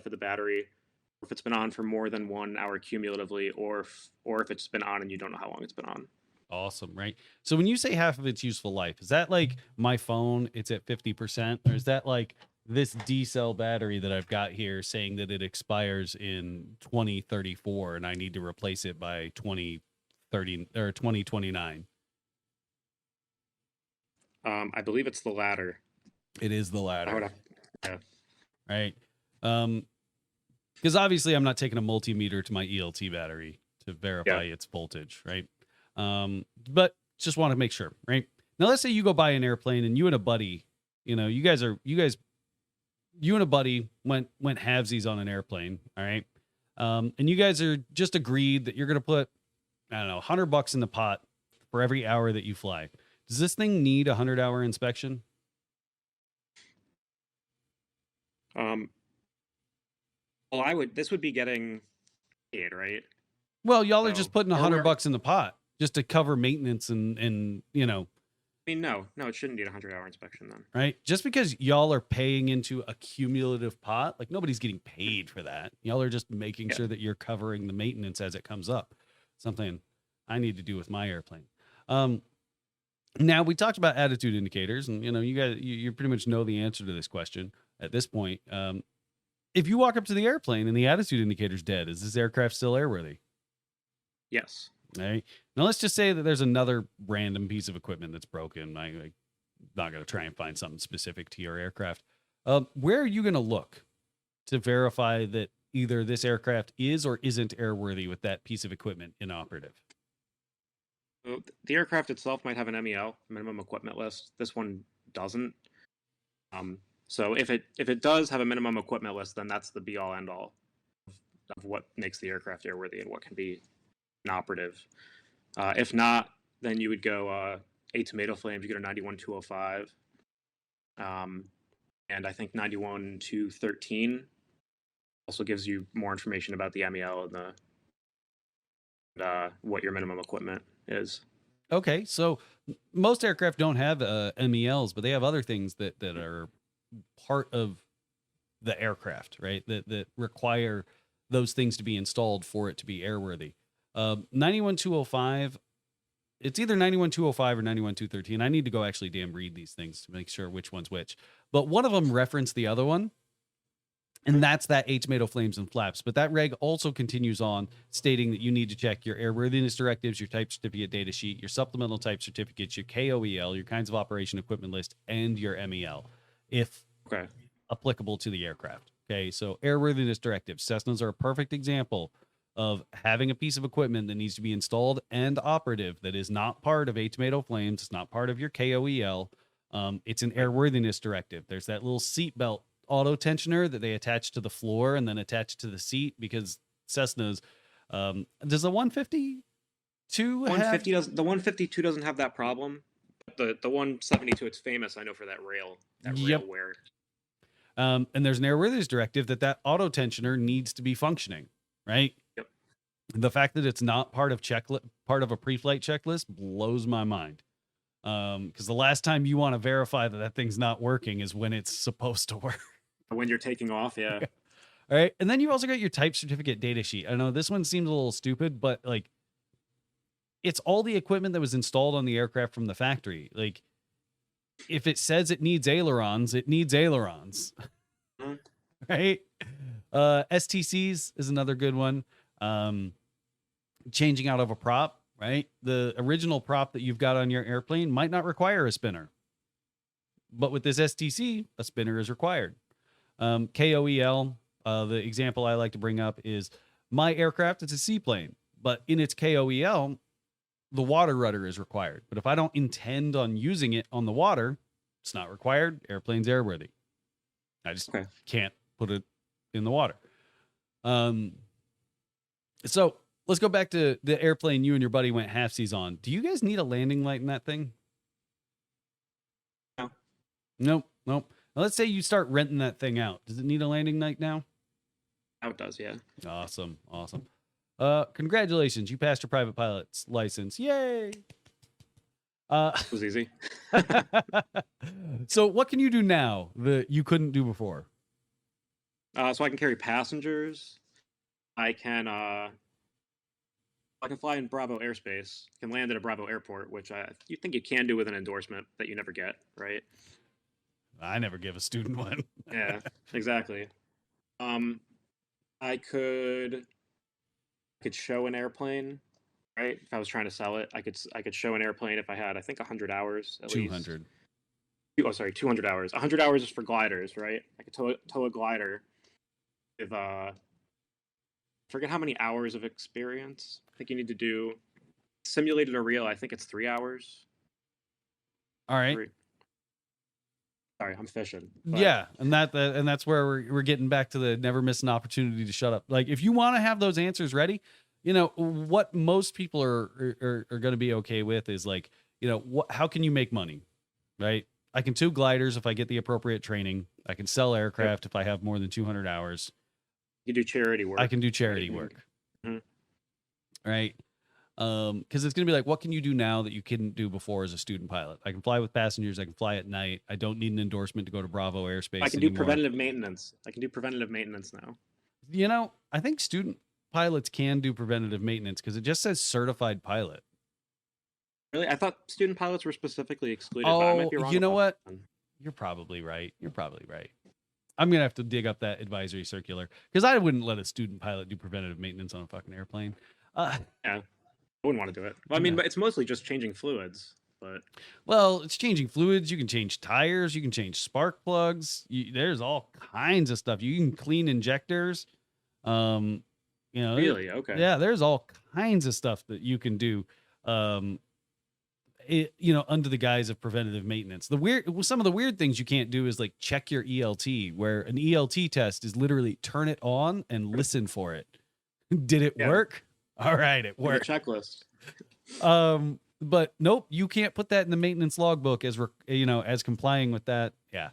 of the battery, or if it's been on for more than 1 hour cumulatively, or if it's been on and you don't know how long it's been on. Awesome, right? So when you say half of its useful life, is that like my phone, it's at 50%, or is that like this D-cell battery that I've got here saying that it expires in 2034 and I need to replace it by 2030 or 2029? I believe it's the latter. It is the latter. Yeah. Right. Because obviously I'm not taking a multimeter to my ELT battery to verify its voltage, right? But just want to make sure, right? Now let's say you go buy an airplane and you and a buddy, you and a buddy went halvesies on an airplane, all right? And you guys are just agreed that you're gonna put, I don't know, $100 in the pot for every hour that you fly. Does this thing need a 100-hour inspection? Well, this would be getting paid, right? Well, y'all are just putting or $100 in the pot just to cover maintenance and I mean, no, it shouldn't need a 100-hour inspection then. right? Just because y'all are paying into a cumulative pot, like nobody's getting paid for that. Y'all are just making sure that you're covering the maintenance as it comes up. Something I need to do with my airplane. Now we talked about attitude indicators, and you guys, you pretty much know the answer to this question at this point. If you walk up to the airplane and the attitude indicator's dead, is this aircraft still airworthy? Yes. All right. Now let's just say that there's another random piece of equipment that's broken. I'm not going to try and find something specific to your aircraft. Where are you going to look to verify that either this aircraft is or isn't airworthy with that piece of equipment inoperative? So the aircraft itself might have an MEL, minimum equipment list. This one doesn't. So if it does have a minimum equipment list, then that's the be all end all of what makes the aircraft airworthy and what can be inoperative. If not, then you would go 8 tomato flames. You go to 91205, and I think 91213 also gives you more information about the MEL and the what your minimum equipment is. Okay, so most aircraft don't have MELs, but they have other things that are part of the aircraft, right? That require those things to be installed for it to be airworthy. 91205, it's either 91205 or 91213. I need to go actually damn read these things to make sure which one's which. But one of them referenced the other one, and that's that 8 tomato flames and flaps. But that reg also continues on stating that you need to check your airworthiness directives, your type certificate data sheet, your supplemental type certificates, your KOEL, your kinds of operation equipment list, and your MEL, if applicable to the aircraft. Okay, so airworthiness directives. Cessnas are a perfect example of having a piece of equipment that needs to be installed and operative that is not part of 8 tomato flames. It's not part of your KOEL. It's an airworthiness directive. There's that little seatbelt auto tensioner that they attach to the floor and then attach to the seat, because Cessnas, does the 152 have... The 152 doesn't have that problem. But the 172, it's famous, I know, for that rail wear. And there's an airworthiness directive that auto tensioner needs to be functioning, right? Yep. The fact that it's not part of a pre-flight checklist blows my mind. Because the last time you want to verify that thing's not working is when it's supposed to work. When you're taking off, yeah. All right. And then you also got your type certificate data sheet. I know this one seems a little stupid, but like, it's all the equipment that was installed on the aircraft from the factory. Like, if it says it needs ailerons, it needs ailerons. Mm-hmm. Right? STCs is another good one. Changing out of a prop, right? The original prop that you've got on your airplane might not require a spinner. But with this STC, a spinner is required. KOEL, the example I like to bring up is my aircraft, it's a seaplane, but in its KOEL, the water rudder is required. But if I don't intend on using it on the water, it's not required. Airplane's airworthy. I just can't put it in the water. So let's go back to the airplane you and your buddy went half-seas on. Do you guys need a landing light in that thing? No. Nope. Now, let's say you start renting that thing out. Does it need a landing light now? Now it does, yeah. Awesome. Congratulations. You passed your private pilot's license. Yay. It was easy. So what can you do now that you couldn't do before? So I can carry passengers. I can fly in Bravo airspace. Can land at a Bravo airport, which you think you can do with an endorsement that you never get, right? I never give a student one. Yeah, exactly. I could show an airplane, right? If I was trying to sell it, I could show an airplane if I had, I think, 100 hours at 200. least. Oh, sorry, 200 hours. 100 hours is for gliders, right? I could tow a glider with forget how many hours of experience. I think you need to do simulated or real. I think it's 3 hours. All right. Sorry, I'm fishing. But... Yeah, and that's where we're getting back to the never miss an opportunity to shut up. Like, if you want to have those answers ready, you know what most people are going to be okay with is like, you know, how can you make money, right? I can tow gliders if I get the appropriate training. I can sell aircraft if I have more than 200 hours. You do charity work. I can do charity work. Mm-hmm. Right? Because it's going to be like, what can you do now that you couldn't do before as a student pilot? I can fly with passengers. I can fly at night. I don't need an endorsement to go to Bravo airspace. I can do preventative maintenance. I can do preventative maintenance now. You know, I think student pilots can do preventative maintenance because it just says certified pilot. Really? I thought student pilots were specifically excluded. Oh, but I might be wrong. You know what? You're probably right. I'm going to have to dig up that advisory circular because I wouldn't let a student pilot do preventative maintenance on a fucking airplane. Yeah. I wouldn't want to do it. Well, I mean, No. but it's mostly just changing fluids. But Well, it's changing fluids. You can change tires. You can change spark plugs. There's all kinds of stuff. You can clean injectors. Um, really, okay. yeah, there's all kinds of stuff that you can do. Um, under the guise of preventative maintenance. Some of the weird things you can't do is like check your ELT, where an ELT test is literally turn it on and listen for it. Did it Yeah. work? All right, it The worked. checklist. But nope, you can't put that in the maintenance logbook as complying with that. Yeah.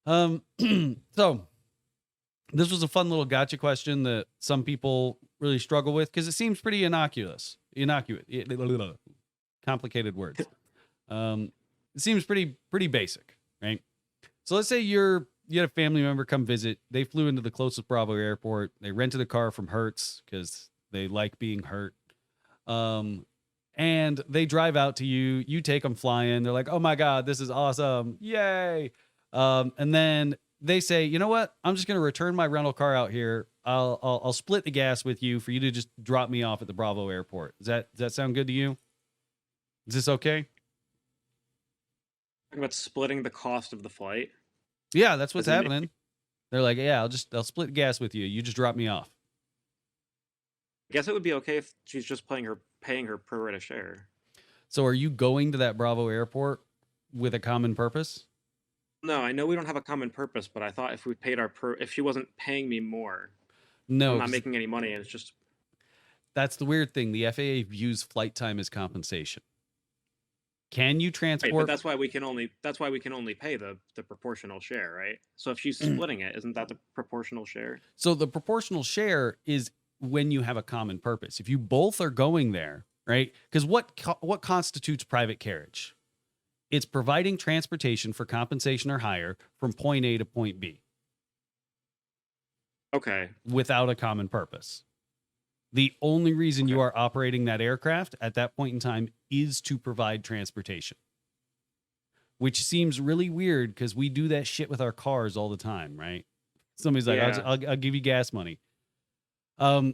So this was a fun little gotcha question that some people really struggle with because it seems pretty innocuous. Complicated words. It seems pretty basic, right? So let's say you had a family member come visit. They flew into the closest Bravo airport. They rented a car from Hertz because they like being hurt. And they drive out to you. You take them flying. They're like, "Oh my God, this is awesome! Yay!" And then they say, "You know what? I'm just going to return my rental car out here. I'll split the gas with you for you to just drop me off at the Bravo airport. Does that sound good to you? Is this okay?" Talking about splitting the cost of the flight. Yeah, that's what's Does it make- happening. They're like, "Yeah, I'll split gas with you. You just drop me off." I guess it would be okay if she's just paying her pro rata share. So are you going to that Bravo airport with a common purpose? No, I know we don't have a common purpose, but I thought if we paid if she wasn't paying me more, No, I'm not 'cause making any money, and it's just that's the weird thing. The FAA views flight time as compensation. Can you right. transport? But that's why we can only pay the proportional share, right? So if she's splitting it, isn't that the proportional share? So the proportional share is when you have a common purpose. If you both are going there, right? Because what constitutes private carriage? It's providing transportation for compensation or hire from point A to point B Okay. without a common purpose. The only reason you are operating that aircraft at that point in time is to provide transportation, which seems really weird because we do that shit with our cars all the time, right? Somebody's like, Yeah. I'll give you gas money. I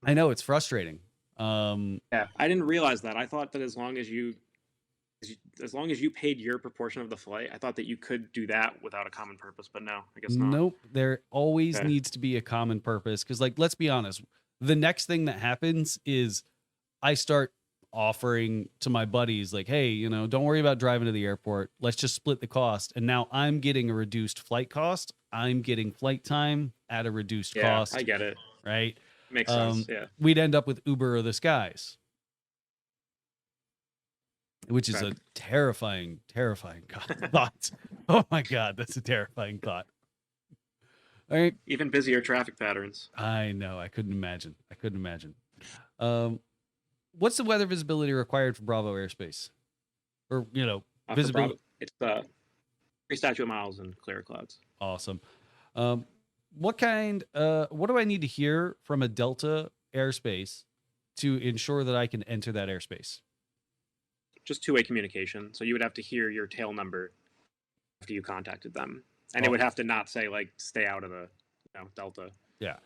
know it's frustrating. Yeah, I didn't realize that. I thought that as long as you paid your proportion of the flight, I thought that you could do that without a common purpose, but no, I guess not. Nope. There always Okay. needs to be a common purpose. Because, like, let's be honest, the next thing that happens is I start offering to my buddies, like, hey, don't worry about driving to the airport. Let's just split the cost. And now I'm getting a reduced flight cost. I'm getting flight time at a reduced Yeah, cost. I get it. Right. Makes sense. Yeah. We'd end up with Uber or the skies, which is a Okay. terrifying thought. Oh my God, that's a terrifying thought. All right. Even busier traffic patterns. I know. I couldn't imagine. What's the weather visibility required for Bravo airspace? Or, For visibility? Bravo, it's 3 statute miles and clear clouds. Awesome. What do I need to hear from a Delta airspace to ensure that I can enter that airspace? Just two-way communication. So you would have to hear your tail number after you contacted them, and it would have to not say like stay out of the Delta. Yeah.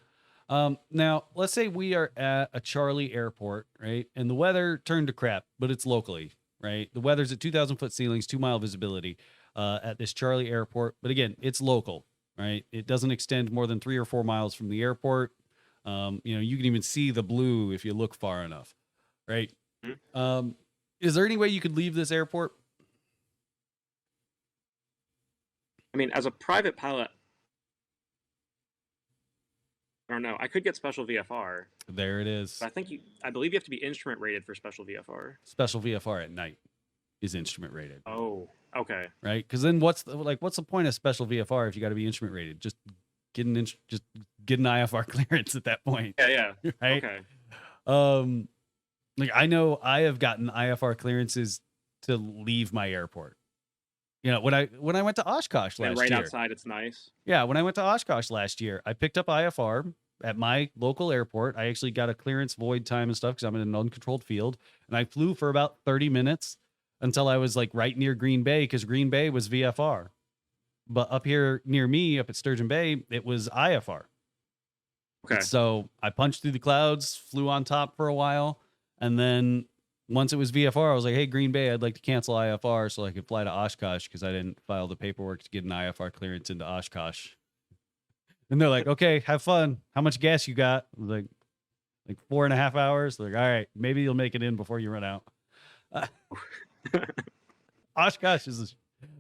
Now let's say we are at a Charlie airport, right? And the weather turned to crap, but it's locally, right? The weather's at 2,000 foot ceilings, 2 mile visibility, at this Charlie airport. But again, it's local, right? It doesn't extend more than 3 or 4 miles from the airport. You can even see the blue if you look far enough, right? Mm-hmm. Is there any way you could leave this airport? I mean, as a private pilot, I don't know. I could get special VFR. There it is. But I believe you have to be instrument rated for special VFR. Special VFR at night is instrument rated. Oh, okay. Right? Because then what's the point of special VFR if you got to be instrument rated? Just get an IFR clearance at that point. Yeah. Right? Okay. Like I know I have gotten IFR clearances to leave my airport. When I went to Oshkosh And last right year. outside, it's nice. Yeah, when I went to Oshkosh last year, I picked up IFR at my local airport. I actually got a clearance void time and stuff because I'm in an uncontrolled field. And I flew for about 30 minutes until I was like right near Green Bay because Green Bay was VFR. But up here near me, up at Sturgeon Bay, it was IFR. Okay. So I punched through the clouds, flew on top for a while, and then once it was VFR, I was like, "Hey, Green Bay, I'd like to cancel IFR so I could fly to Oshkosh because I didn't file the paperwork to get an IFR clearance into Oshkosh." And they're like, "Okay, have fun. How much gas you got?" I was like 4.5 hours. They're like, "All right, maybe you'll make it in before you run out." Uh, Oshkosh is.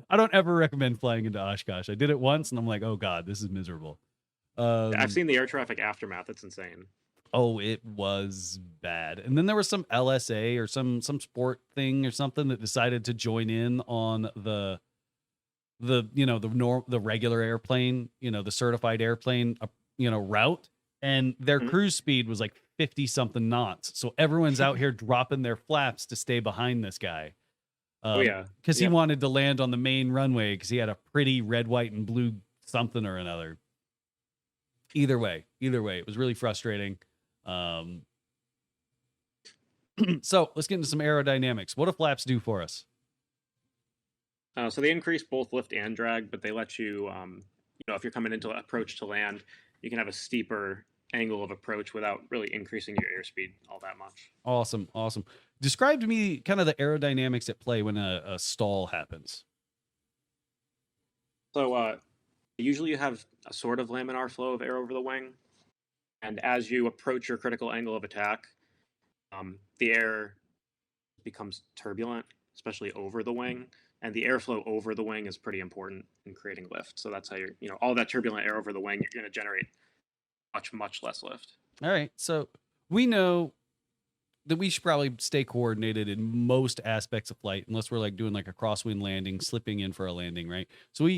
I don't ever recommend flying into Oshkosh. I did it once, and I'm like, "Oh God, this is miserable." I've seen the air traffic aftermath. It's insane. Oh, it was bad. And then there was some LSA or some sport thing or something that decided to join in on the regular airplane, the certified airplane, route, and their Mhm. cruise speed was like 50 something knots. So everyone's out here dropping their flaps to stay behind this guy. Oh yeah. Because he Yep. wanted to land on the main runway because he had a pretty red, white, and blue something or another. Either way, it was really frustrating. Um, so let's get into some aerodynamics. What do flaps do for us? So they increase both lift and drag, but they let you, if you're coming into approach to land, you can have a steeper angle of approach without really increasing your airspeed all that much. Awesome. Describe to me kind of the aerodynamics at play when a stall happens. So usually you have a sort of laminar flow of air over the wing, and as you approach your critical angle of attack, the air becomes turbulent, especially over the wing. And the airflow over the wing is pretty important in creating lift. So that's how all that turbulent air over the wing, you're going to generate much, much less lift. All right. So we know that we should probably stay coordinated in most aspects of flight, unless we're like doing like a crosswind landing, slipping in for a landing, right? So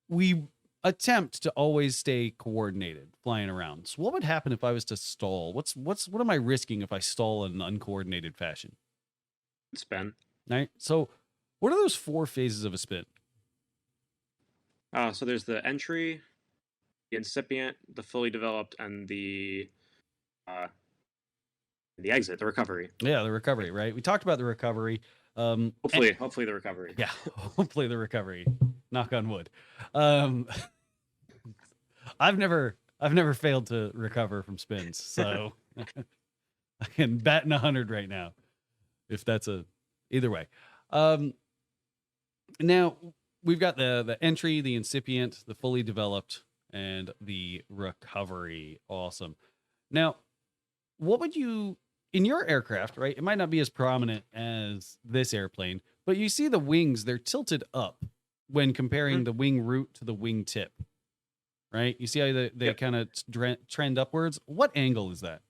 we attempt to always stay coordinated flying around. So what would happen if I was to stall? What am I risking if I stall in an uncoordinated fashion? Spin. Right. So what are those 4 phases of a spin? So there's the entry, the incipient, the fully developed, and the exit, the recovery. Yeah, the recovery, right? We talked about the recovery. Hopefully the recovery. Yeah, hopefully the recovery. Knock on wood. Um, I've never failed to recover from spins, so I can bat in 100 right now. If that's either way. Now we've got the entry, the incipient, the fully developed, and the recovery. Awesome. Now, what would you in your aircraft, right? It might not be as prominent as this airplane, but you see the wings, they're tilted up when comparing the wing root to the wing tip, right? You see how they Yep. kind of trend upwards. What angle is that?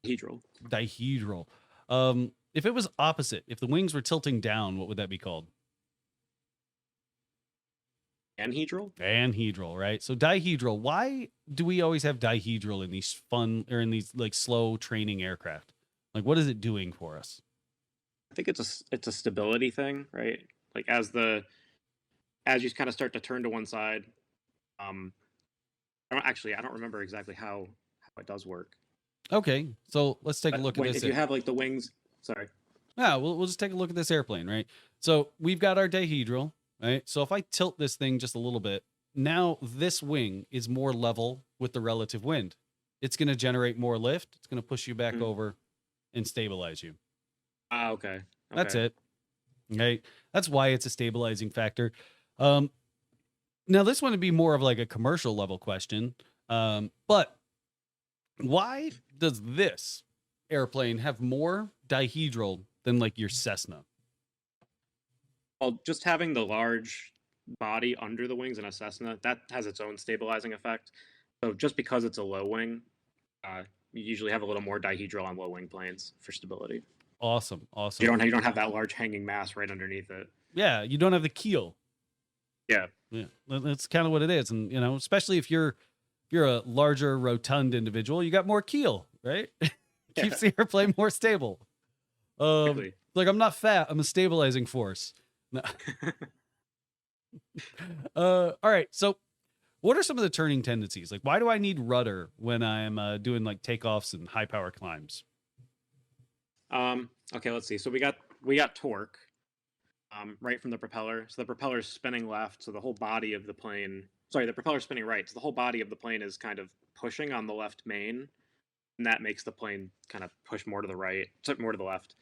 Dihedral. Dihedral. If it was opposite, if the wings were tilting down, what would that be called? Anhedral? Anhedral, right? So dihedral. Why do we always have dihedral in these in these like slow training aircraft? Like, what is it doing for us? I think it's a stability thing, right? Like as you kind of start to turn to one side, I don't remember exactly how it does work. Okay, so let's take a But look at this. if you have like the wings, sorry. Yeah, we'll just take a look at this airplane, right? So we've got our dihedral, right? So if I tilt this thing just a little bit, now this wing is more level with the relative wind. It's going to generate more lift. It's going to push you back over and stabilize you. Okay. That's it. Okay. That's why it's a stabilizing factor. Now this one would be more of like a commercial level question. But why does this airplane have more dihedral than like your Cessna? Well, just having the large body under the wings in a Cessna, that has its own stabilizing effect. So just because it's a low wing, you usually have a little more dihedral on low wing planes for stability. Awesome. You don't have that large hanging mass right underneath it. Yeah, you don't have the keel. Yeah. That's kind of what it is, and especially if you're a larger, rotund individual, you got more keel, right? Keeps the airplane more stable. Exactly. Like I'm not fat; I'm a stabilizing force. No. All right. So, what are some of the turning tendencies? Like, why do I need rudder when I'm doing like takeoffs and high power climbs? Okay, let's see. So we got torque, right from the propeller. So the propeller is spinning left, so the whole body of the plane sorry, the propeller's spinning right. So the whole body of the plane is kind of pushing on the left main, and that makes the plane kind of push more to the right, more to the left.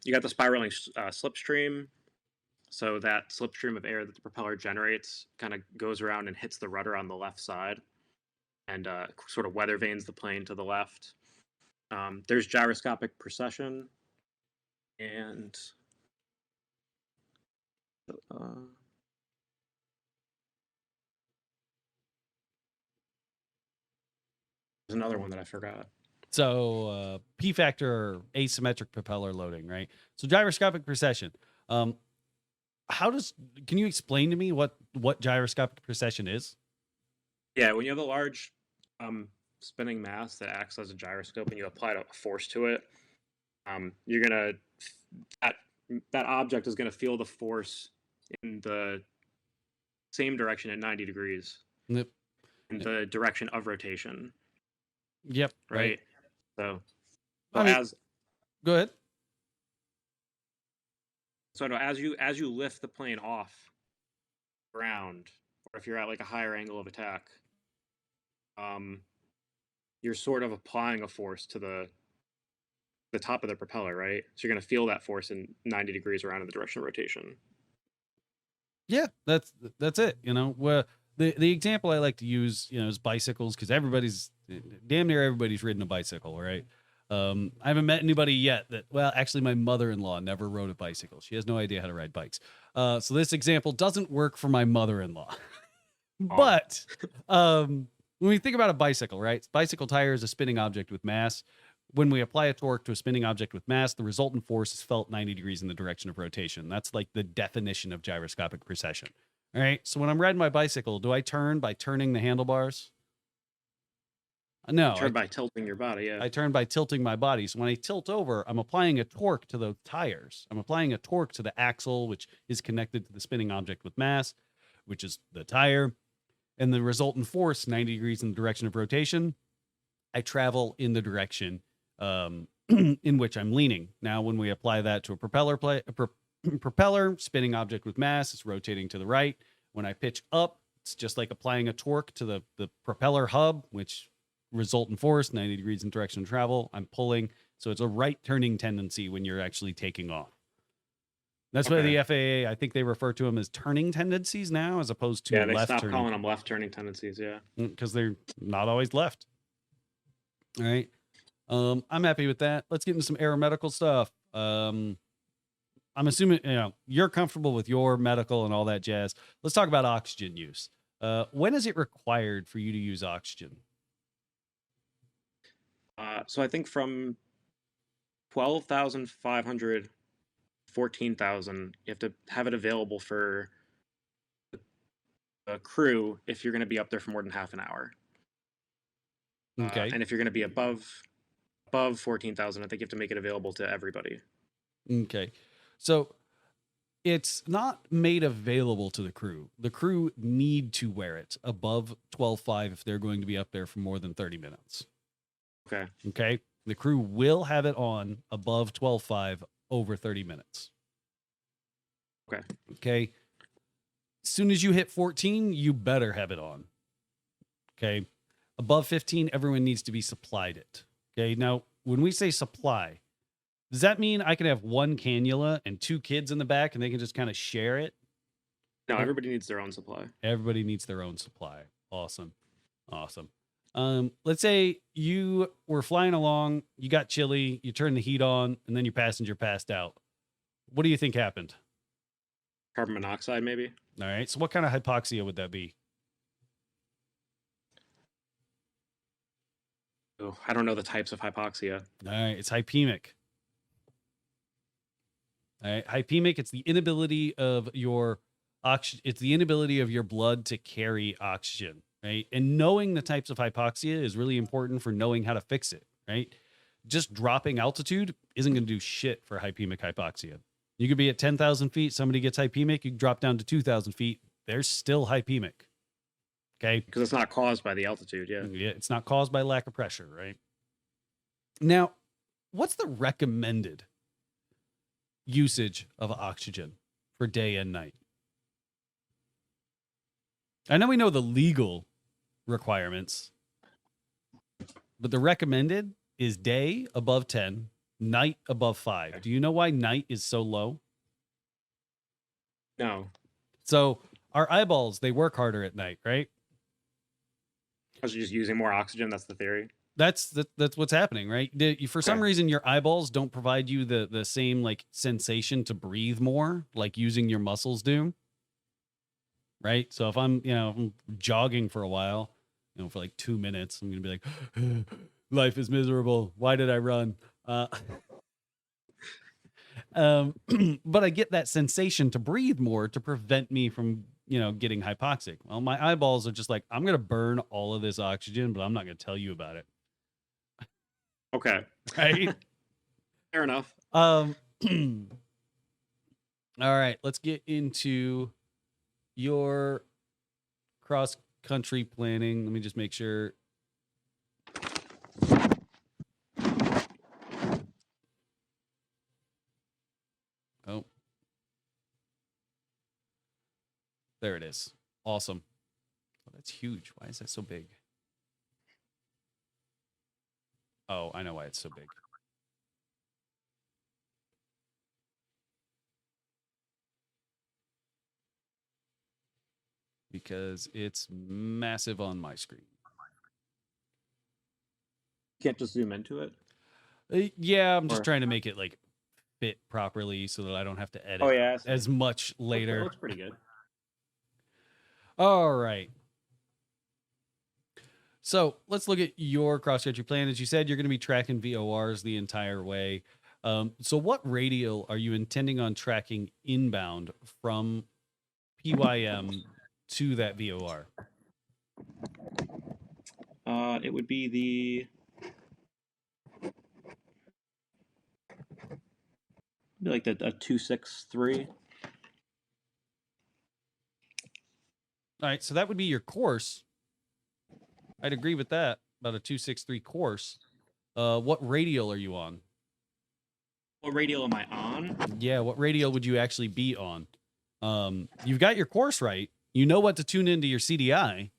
You got the spiraling slipstream. So that slipstream of air that the propeller generates kind of goes around and hits the rudder on the left side and sort of weather vanes the plane to the left. There's gyroscopic precession and there's another one that I forgot. So P factor or asymmetric propeller loading, right? So gyroscopic precession. Can you explain to me what gyroscopic precession is? Yeah, when you have a large spinning mass that acts as a gyroscope and you apply a force to it, you're gonna that object is gonna feel the force in the same direction at 90 degrees Yep. in the direction of rotation. Yep. Right. So I mean, as go ahead. So no, as you lift the plane off ground, or if you're at like a higher angle of attack, you're sort of applying a force to the top of the propeller, right? So you're going to feel that force in 90 degrees around in the direction of rotation. Yeah, that's it. Well, the example I like to use, is bicycles, because damn near everybody's ridden a bicycle, right? I haven't met anybody yet actually my mother-in-law never rode a bicycle. She has no idea how to ride bikes. So this example doesn't work for my mother-in-law. But when we think about a bicycle, right? Bicycle tire is a spinning object with mass. When we apply a torque to a spinning object with mass, the resultant force is felt 90 degrees in the direction of rotation. That's like the definition of gyroscopic precession. All right. So when I'm riding my bicycle, do I turn by turning the handlebars? No. You turn by tilting your body, yeah. I turn by tilting my body. So when I tilt over, I'm applying a torque to the tires. I'm applying a torque to the axle, which is connected to the spinning object with mass, which is the tire. And the resultant force, 90 degrees in the direction of rotation, I travel in the direction in which I'm leaning. Now, when we apply that to a propeller, spinning object with mass, it's rotating to the right. When I pitch up, it's just like applying a torque to the propeller hub, which result in force, 90 degrees in direction of travel. I'm pulling. So it's a right turning tendency when you're actually taking off. That's why the FAA, I think they refer to them as turning tendencies now, as opposed to left turning. Yeah, they stopped calling them left turning tendencies, yeah. Because they're not always left. All right. I'm happy with that. Let's get into some aeromedical stuff. I'm assuming you're comfortable with your medical and all that jazz. Let's talk about oxygen use. When is it required for you to use oxygen? So I think from 12,500, 14,000, you have to have it available for the crew if you're going to be up there for more than half an hour. Okay. And if you're going to be above 14,000, I think you have to make it available to everybody. Okay. So it's not made available to the crew. The crew need to wear it above 12.5 if they're going to be up there for more than 30 minutes. Okay. Okay. The crew will have it on above 12.5 over 30 minutes. Okay. Okay. As soon as you hit 14, you better have it on. Okay. Above 15, everyone needs to be supplied it. Okay. Now, when we say supply, does that mean I can have one cannula and two kids in the back and they can just kind of share it? No, everybody needs their own supply. Everybody needs their own supply. Awesome. Awesome. Let's say you were flying along, you got chilly, you turned the heat on, and then your passenger passed out. What do you think happened? Carbon monoxide, maybe. All right. So what kind of hypoxia would that be? Oh, I don't know the types of hypoxia. All right. It's hypemic. All right. Hypemic, it's the inability of your oxygen. It's the inability of your blood to carry oxygen. Right. And knowing the types of hypoxia is really important for knowing how to fix it. Right. Just dropping altitude isn't going to do shit for hypemic hypoxia. You could be at 10,000 feet. Somebody gets hypemic. You can drop down to 2,000 feet. They're still hypemic. Okay. Because it's not caused by the altitude. Yeah. Yeah. It's not caused by lack of pressure. Right. Now, what's the recommended usage of oxygen for day and night? I know we know the legal requirements, but the recommended is day above 10, night above 5. Do you know why night is so low? No. So our eyeballs, they work harder at night, right? Because you're just using more oxygen. That's the theory. That's what's happening, right? For some reason, your eyeballs don't provide you the same like sensation to breathe more, like using your muscles do. Right. So if I'm jogging for a while, for like 2 minutes, I'm gonna be like, life is miserable. Why did I run? But I get that sensation to breathe more to prevent me from getting hypoxic. Well, my eyeballs are just like, I'm gonna burn all of this oxygen, but I'm not gonna tell you about it. Okay. Right. Fair enough. All right, let's get into your cross country planning. Let me just make sure. Oh, there it is. Awesome. Oh, that's huge. Why is that so big? Oh, I know why it's so big. Because it's massive on my screen. Can't just zoom into it. Yeah, I'm just trying to make it like fit properly so that I don't have to edit as much later. That looks pretty good. All right. So let's look at your cross-country plan. As you said, you're going to be tracking VORs the entire way. So what radial are you intending on tracking inbound from PYM to that VOR? It would be like a 263. All right, so that would be your course. I'd agree with that, about a 263 course. What radial are you on? What radial am I on? Yeah, what radial would you actually be on? You've got your course right. You know what to tune into your CDI.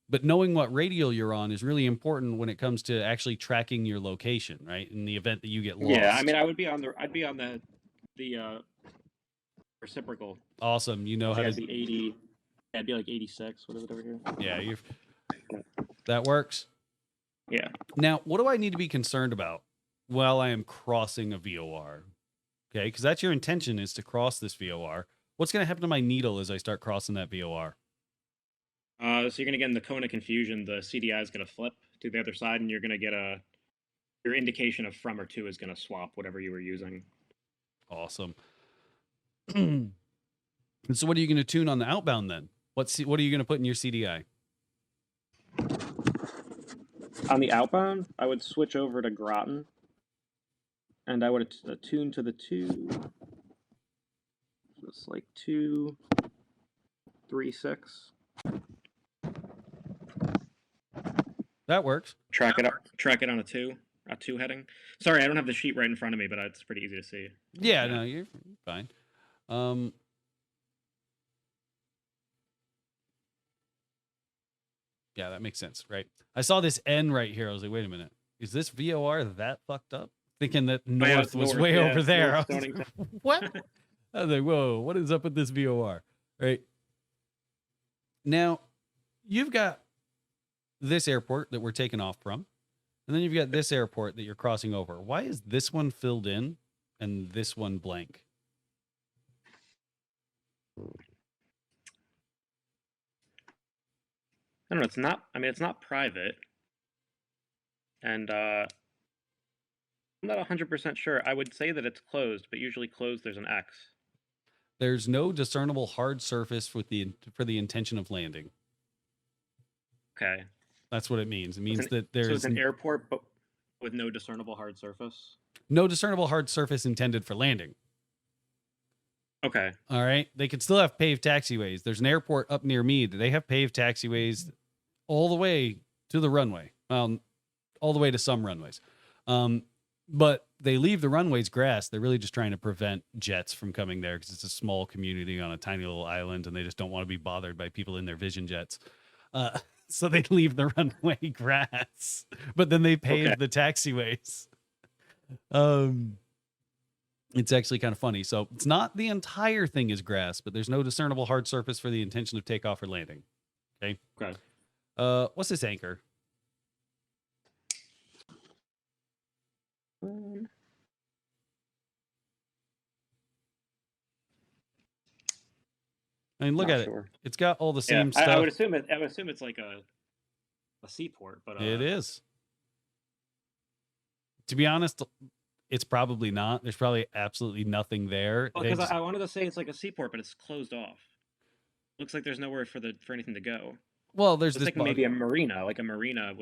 But knowing what radial you're on is really important when it comes to actually tracking your location, right? In the event that you get lost. Yeah, I mean, I'd be on the reciprocal. Awesome. You know how to. I'd be 80. I'd be like 86. What is it over here? Yeah, that works. Yeah. Now, what do I need to be concerned about while I am crossing a VOR? Okay, because that's your intention, is to cross this VOR. What's going to happen to my needle as I start crossing that VOR? So you're going to get in the cone of confusion. The CDI is going to flip to the other side, and you're going to get your indication of from or to is going to swap whatever you were using. Awesome. And so what are you going to tune on the outbound then? What are you going to put in your CDI? On the outbound, I would switch over to Groton, and I would tune to the 2. Just like 2, 3, 6. That works. Track it on a 2 heading. Sorry, I don't have the sheet right in front of me, but it's pretty easy to see. Yeah, no, you're fine. Yeah, that makes sense, right? I saw this N right here. I was like, wait a minute. Is this VOR that fucked up? Thinking that north was way over there. I was like, what? I was like, whoa, what is up with this VOR? Right. Now, you've got this airport that we're taking off from, and then you've got this airport that you're crossing over. Why is this one filled in and this one blank? I don't know. It's not. I mean, it's not private, and I'm not 100% sure. I would say that it's closed, but usually closed there's an X. There's no discernible hard surface for the intention of landing. Okay. That's what it means. It means that there's it's an airport, but with no discernible hard surface. No discernible hard surface intended for landing. Okay. All right. They could still have paved taxiways. There's an airport up near me that they have paved taxiways all the way to the runway. All the way to some runways. But they leave the runways grass. They're really just trying to prevent jets from coming there because it's a small community on a tiny little island, and they just don't want to be bothered by people in their Vision jets. So they leave the runway grass, but then they pave the taxiways. It's actually kind of funny. So it's not the entire thing is grass, but there's no discernible hard surface for the intention of takeoff or landing. Okay. What's this anchor? I mean, look at it. It's got all the same stuff. I would assume it's like a seaport, but it is. To be honest, it's probably not. There's probably absolutely nothing there. Because I wanted to say it's like a seaport, but it's closed off. Looks like there's nowhere for anything to go. Well, there's this like maybe a marina, like a marina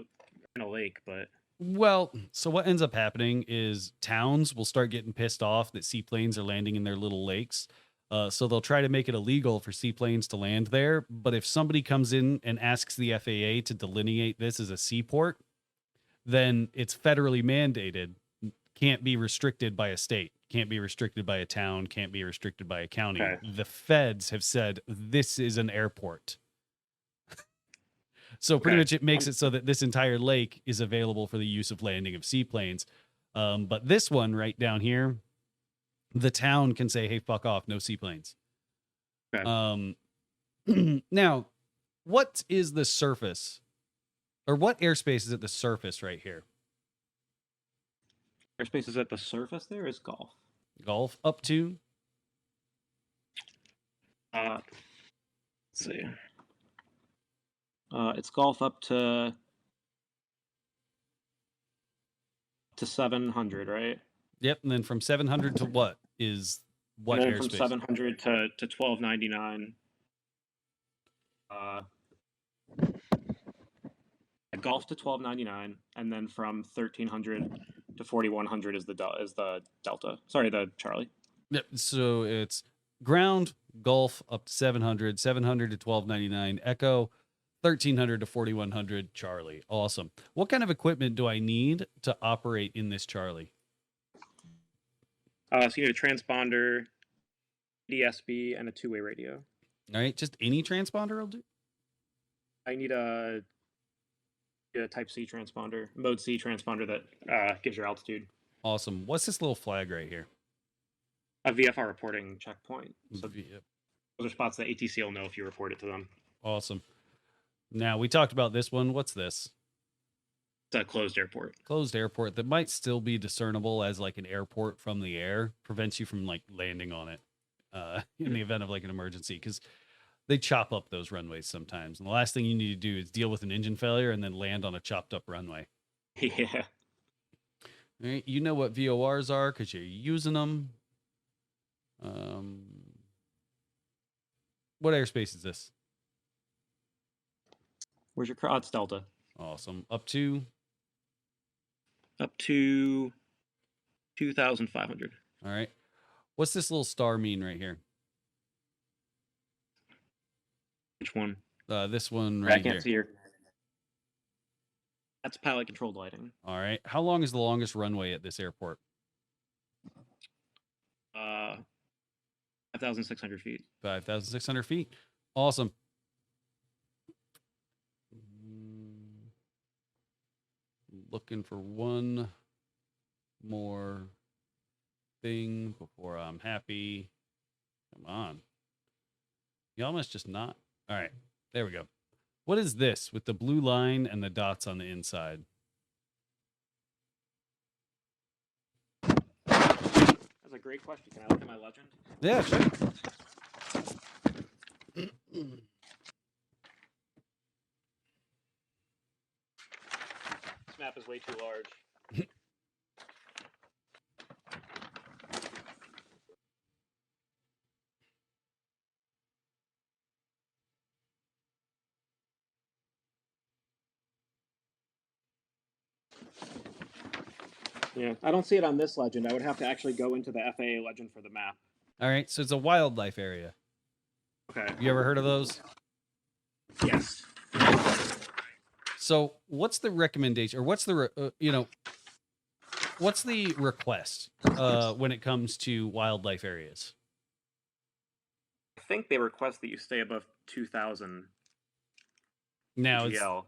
in a lake, but. Well, so what ends up happening is towns will start getting pissed off that seaplanes are landing in their little lakes. So they'll try to make it illegal for seaplanes to land there. But if somebody comes in and asks the FAA to delineate this as a seaport, then it's federally mandated, can't be restricted by a state, can't be restricted by a town, can't be restricted by a county. Okay. The feds have said this is an airport. So pretty much it makes it so that this entire lake is available for the use of landing of seaplanes. But this one right down here, the town can say, hey, fuck off, no seaplanes. Okay. Now, what is the surface? Or what airspace is at the surface right here? Airspace is at the surface there is golf. Golf up to? Let's see. It's golf up to 700, right? Yep, and then from 700 to what is what airspace? From 700 to 1299. Golf to 1299, and then from 1300 to 4100 is the delta. Sorry, the Charlie. Yep. So it's ground, golf up to 700, 700 to 1299, Echo, 1300 to 4100, Charlie. Awesome. What kind of equipment do I need to operate in this Charlie? So you need a transponder, DSB, and a two-way radio. All right, just any transponder will do? I need a Type C transponder, Mode C transponder that gives your altitude. Awesome. What's this little flag right here? A VFR reporting checkpoint. So those are spots that ATC will know if you report it to them. Awesome. Now, we talked about this one. What's this? It's a closed airport. Closed airport that might still be discernible as like an airport from the air. Prevents you from like landing on it in the event of like an emergency, because they chop up those runways sometimes. And the last thing you need to do is deal with an engine failure and then land on a chopped up runway. Yeah. All right. You know what VORs are because you're using them. What airspace is this? Where's your crowd? It's Delta. Awesome. Up to 2,500. All right. What's this little star mean right here? Which one? This one right here. I can't see her. That's pilot controlled lighting. All right. How long is the longest runway at this airport? 5,600 feet. 5,600 feet. Awesome. Looking for one more thing before I'm happy. Come on. Y'all must just not. All right. There we go. What is this with the blue line and the dots on the inside? That's a great question. Can I look at my legend? Yeah, sure. This map is way too large. Yeah, I don't see it on this legend. I would have to actually go into the FAA legend for the map. All right, so it's a wildlife area. Okay. You ever heard of those? Yes. So what's the recommendation, or what's the, what's the request when it comes to wildlife areas? I think they request that you stay above 2,000 Now, GL.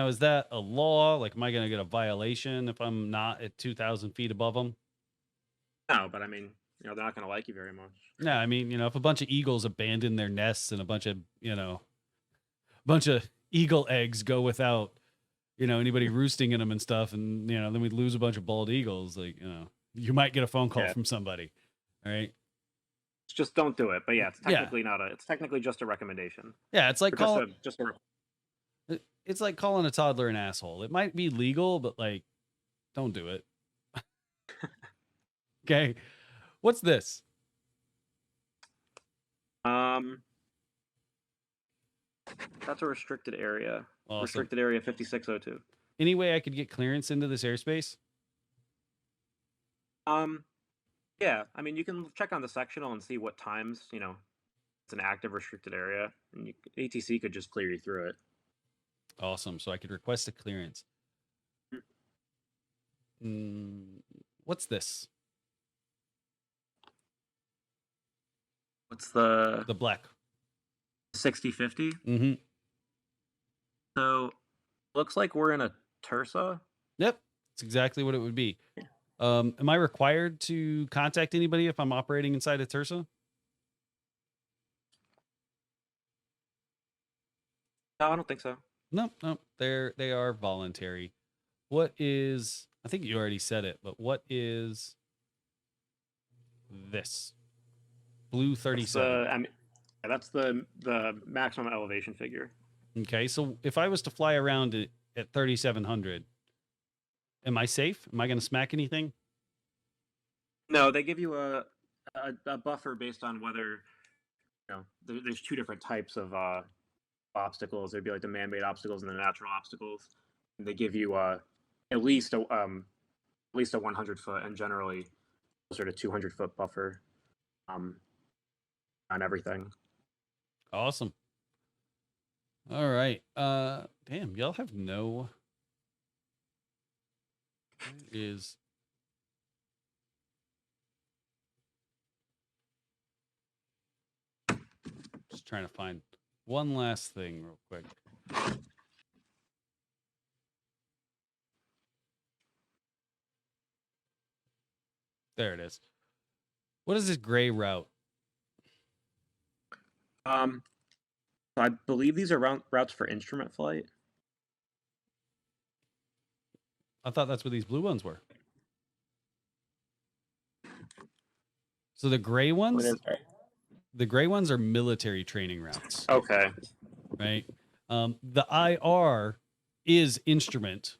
is that a law? Like, am I going to get a violation if I'm not at 2,000 feet above them? No, but I mean, they're not going to like you very much. No, I mean, if a bunch of eagles abandon their nests and a bunch of eagle eggs go without, anybody roosting in them and stuff, and then we lose a bunch of bald eagles, like, you might get a phone call from somebody. All right. Just don't do it. But yeah, it's technically it's technically just a recommendation. Yeah, it's like it's like calling a toddler an asshole. It might be legal, but like, don't do it. Okay. What's this? That's a restricted area. Awesome. Restricted area 5602. Any way I could get clearance into this airspace? Yeah, I mean, you can check on the sectional and see what times, it's an active restricted area, and ATC could just clear you through it. Awesome. So I could request a clearance. What's this? What's the black 6050? Mm-hmm. So looks like we're in a Tersa. Yep, that's exactly what it would be. Am I required to contact anybody if I'm operating inside a Tersa? No, I don't think so. No, they are voluntary. What is? I think you already said it, but what is this? Blue 37. That's the maximum elevation figure. Okay, so if I was to fly around at 3,700, am I safe? Am I going to smack anything? No, they give you a buffer based on whether, there's two different types of obstacles. There'd be like the man-made obstacles and the natural obstacles. And they give you at least a 100-foot and generally closer to 200-foot buffer on everything. Awesome. All right. Damn, y'all have no. Is just trying to find one last thing real quick. There it is. What is this gray route? I believe these are routes for instrument flight. I thought that's what these blue ones were. So the gray ones, are military training routes. Okay. Right. The IR is instrument,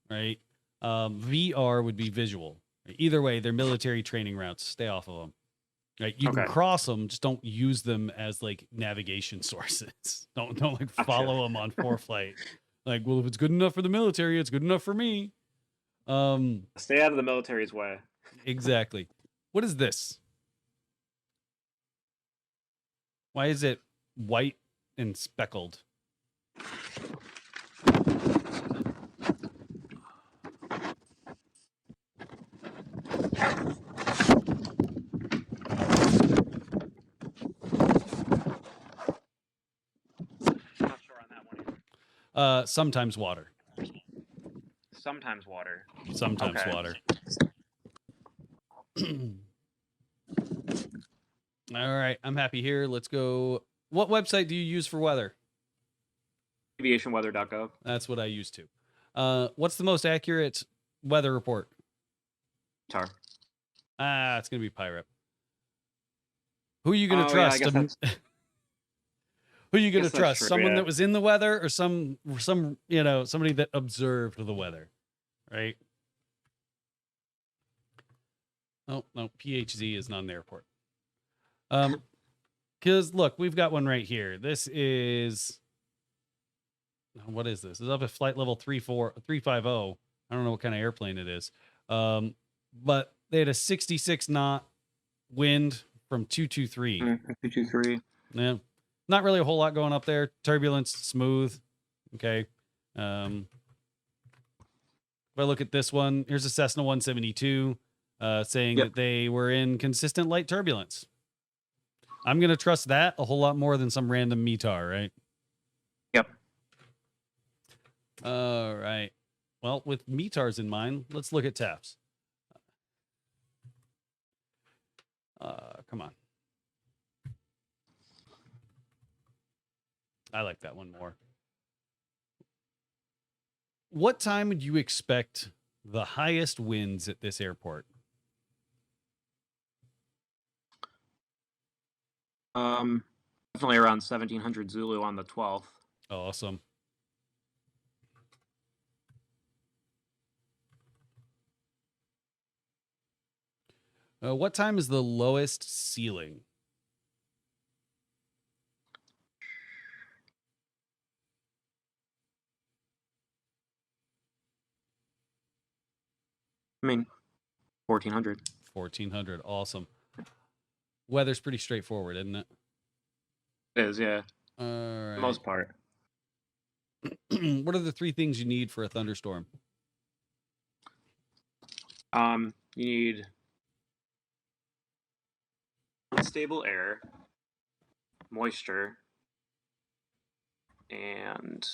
right? VR would be visual. Either way, they're military training routes. Stay off of them. Right, you can cross them, just don't use them as like navigation sources. Don't like follow them on ForeFlight. Like, well, if it's good enough for the military, it's good enough for me. Stay out of the military's way. Exactly. What is this? Why is it white and speckled? Sometimes water. Sometimes water. Sometimes water. All right, I'm happy here. Let's go. What website do you use for weather? Aviationweather.gov. That's what I use to. What's the most accurate weather report? Tar. It's gonna be Pirate. Who are you gonna trust? Who are you going to trust? Someone that was in the weather or some somebody that observed the weather, right? Oh, no, PHZ is not an airport. Because look, we've got one right here. This is, what is this? It's up at flight level 350. I don't know what kind of airplane it is. But they had a 66 knot wind from 223. 223. Yeah. Not really a whole lot going up there. Turbulence, smooth. Okay. But If I look at this one, here's a Cessna 172 saying Yep. that they were in consistent light turbulence. I'm going to trust that a whole lot more than some random METAR, right? Yep. All right. Well, with METARs in mind, let's look at TAPs. Come on. I like that one more. What time would you expect the highest winds at this airport? Definitely around 1700 Zulu on the 12th. Awesome. What time is the lowest ceiling? I mean, 1400. 1400. Awesome. Weather's pretty straightforward, isn't it? It is, yeah. All For right. the most part. What are the 3 things you need for a thunderstorm? You need unstable air, moisture, and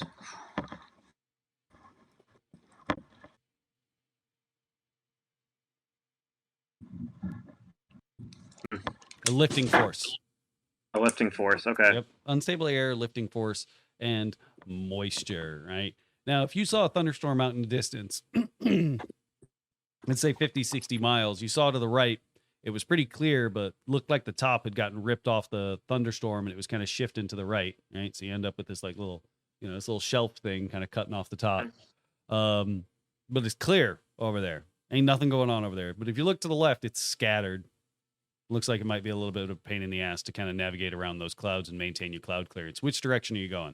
A lifting force. a lifting force. Okay. Yep. Unstable air, lifting force, and moisture, right? Now, if you saw a thunderstorm out in the distance, let's say 50, 60 miles, you saw to the right, it was pretty clear, but looked like the top had gotten ripped off the thunderstorm and it was kind of shifting to the right, right? So you end up with this like little, this little shelf thing kind of cutting off the top. But it's clear over there. Ain't nothing going on over there. But if you look to the left, it's scattered. Looks like it might be a little bit of a pain in the ass to kind of navigate around those clouds and maintain your cloud clearance. Which direction are you going?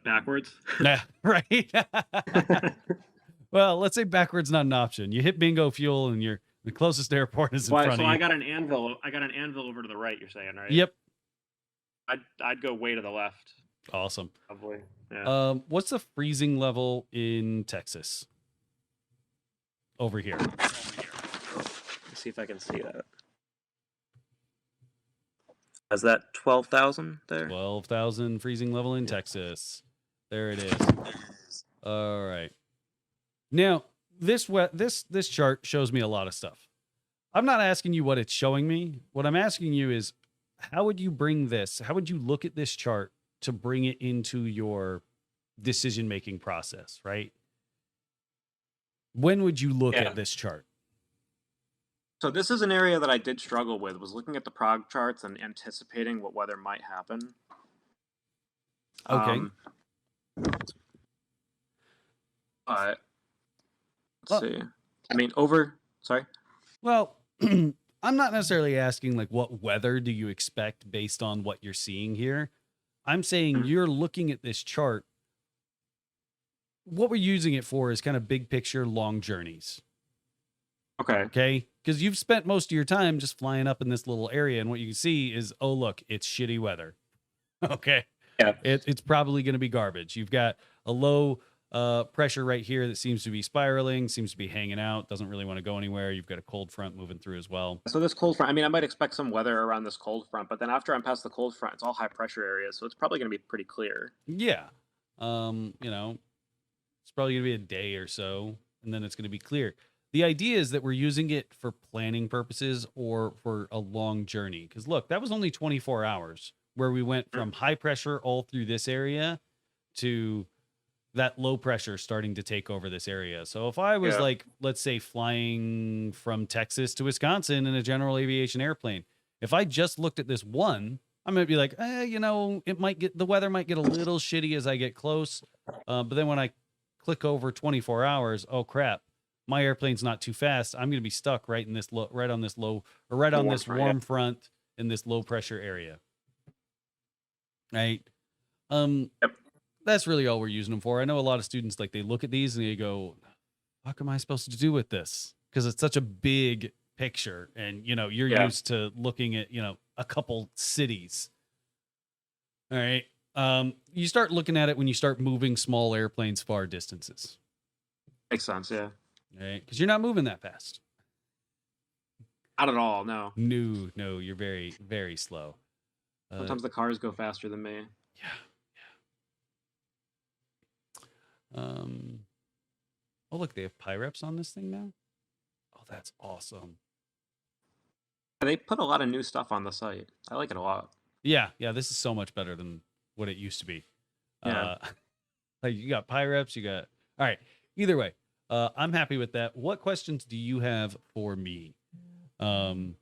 Backwards. Yeah, right. Well, let's say backwards not an option. You hit bingo fuel and the closest airport is in front of you. I got an anvil. I got an anvil over to the right. You're saying, right? Yep. I'd go way to the left. Awesome. Probably. Yeah. What's the freezing level in Texas? Over here. Let's see if I can see that. Is that 12,000 there? 12,000 freezing level in Texas. There it is. All right. Now, this chart shows me a lot of stuff. I'm not asking you what it's showing me. What I'm asking you is, how would you look at this chart to bring it into your decision-making process, right? When would you look at this chart? So this is an area that I did struggle with, was looking at the prog charts and anticipating what weather might happen. Okay. But let's see. Sorry. Well, I'm not necessarily asking like what weather do you expect based on what you're seeing here. I'm saying you're looking at this chart. What we're using it for is kind of big picture, long journeys. Okay. Because you've spent most of your time just flying up in this little area, and what you can see is, oh, look, it's shitty weather. Okay. Yeah. It's probably going to be garbage. You've got a low pressure right here that seems to be spiraling, seems to be hanging out, doesn't really want to go anywhere. You've got a cold front moving through as well. So this cold front, I might expect some weather around this cold front, but then after I'm past the cold front, it's all high pressure areas, so it's probably going to be pretty clear. Yeah. It's probably going to be a day or so, and then it's going to be clear. The idea is that we're using it for planning purposes or for a long journey. Because look, that was only 24 hours where we went from high pressure all through this area to that low pressure starting to take over this area. So if I was like, let's say flying from Texas to Wisconsin in a general aviation airplane, if I just looked at this one, I might be like, the weather might get a little shitty as I get close. But then when I click over 24 hours, oh crap, my airplane's not too fast. I'm going to be stuck right on this warm front in this low pressure area. Right. That's really all we're using them for. I know a lot of students, like, they look at these and they go, what am I supposed to do with this? Because it's such a big picture, and you're used to looking at a couple cities. All right. You start looking at it when you start moving small airplanes far distances, Makes sense. Yeah. right? Because you're not moving that fast. Not at all. No. No, you're very, very slow. Sometimes the cars go faster than me. Yeah. Oh, look, they have pyreps on this thing now. Oh, that's awesome. They put a lot of new stuff on the site. I like it a lot. Yeah, this is so much better than what it used to be. Yeah. Like you got pyreps, you got all right. Either way, I'm happy with that. What questions do you have for me? I'd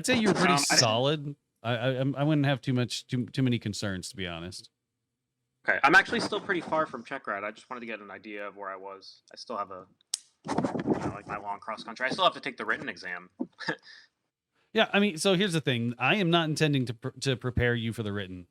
say you're pretty solid. I wouldn't have too many concerns, to be honest. Okay, I'm actually still pretty far from check ride. I just wanted to get an idea of where I was. I still have like my long cross country. I still have to take the written exam. Yeah, I mean, so here's the thing. I am not intending to prepare you for the written.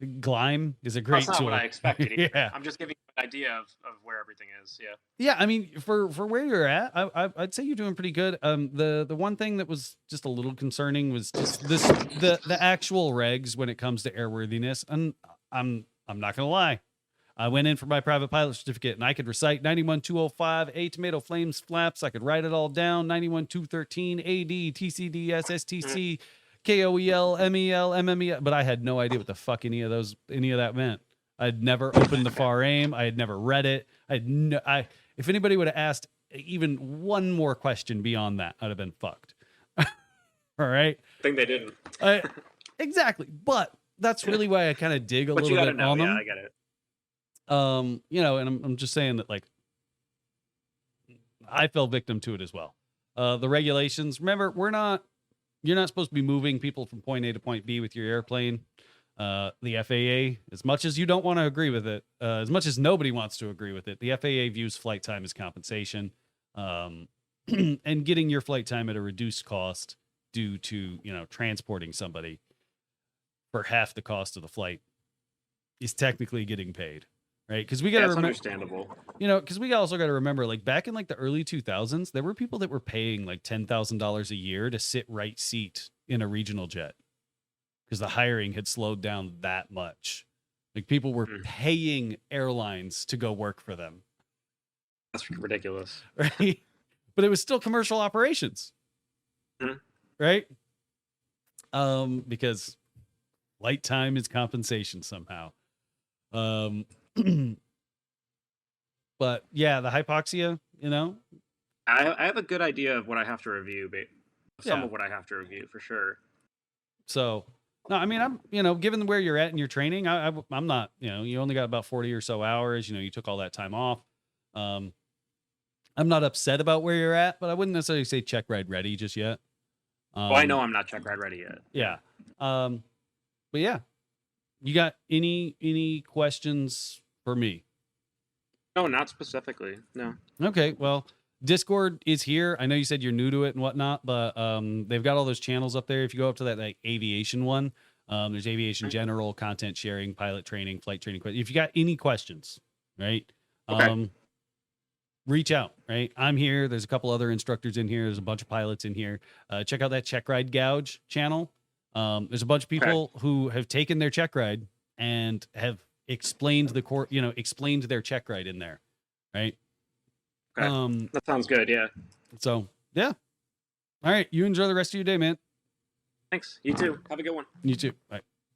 Gleim is a great That's not tool. what I expected. Yeah, I'm just giving you an idea of where everything is. Yeah. Yeah, I mean, for where you're at, I'd say you're doing pretty good. The one thing that was just a little concerning was just the actual regs when it comes to airworthiness. And I'm not gonna lie, I went in for my private pilot certificate and I could recite 91205 A tomato flames flaps. I could write it all down. 91213 AD TCDS STC KOEL MEL MMEL, but I had no idea what the fuck any of that meant. I'd never opened the FAR AIM. I had never read it. If anybody would have asked even one more question beyond that, I'd have been fucked. All right. I think they didn't. Exactly. But that's really why I kind of dig a little bit on them. Yeah, I get it. And I'm just saying that, like, I fell victim to it as well. The regulations, remember, you're not supposed to be moving people from point A to point B with your airplane. The FAA, as much as you don't want to agree with it, as much as nobody wants to agree with it, the FAA views flight time as compensation, and getting your flight time at a reduced cost due to, transporting somebody for half the cost of the flight is technically getting paid, right? Because we got to remember, understandable. Because we also got to remember, like back in like the early 2000s, there were people that were paying like $10,000 a year to sit right seat in a regional jet. Because the hiring had slowed down that much. Like people were paying airlines to go work for them. That's ridiculous. Right? But it was still commercial operations. Right? Because flight time is compensation somehow. But yeah, the hypoxia, I have a good idea of what I have to review, but some of what I have to review for sure. So no, I mean, I'm, given where you're at in your training, I'm not, you only got about 40 or so hours, you took all that time off. I'm not upset about where you're at, but I wouldn't necessarily say check ride ready just yet. I know I'm not check ride ready yet. Yeah. But yeah, you got any questions for me? No, not specifically. No. Okay. Well, Discord is here. I know you said you're new to it and whatnot, but they've got all those channels up there. If you go up to that like aviation one, there's aviation general, content sharing, pilot training, flight training. If you got any questions, right? Okay. Reach out, right? I'm here. There's a couple other instructors in here. There's a bunch of pilots in here. Check out that Check Ride Gouge channel. There's a bunch of people who have taken their check ride and have explained explained their check ride in there, right? Okay. That sounds good. Yeah. So yeah. All right. You enjoy the rest of your day, man. Thanks. You too. Have a good one. You too. Bye.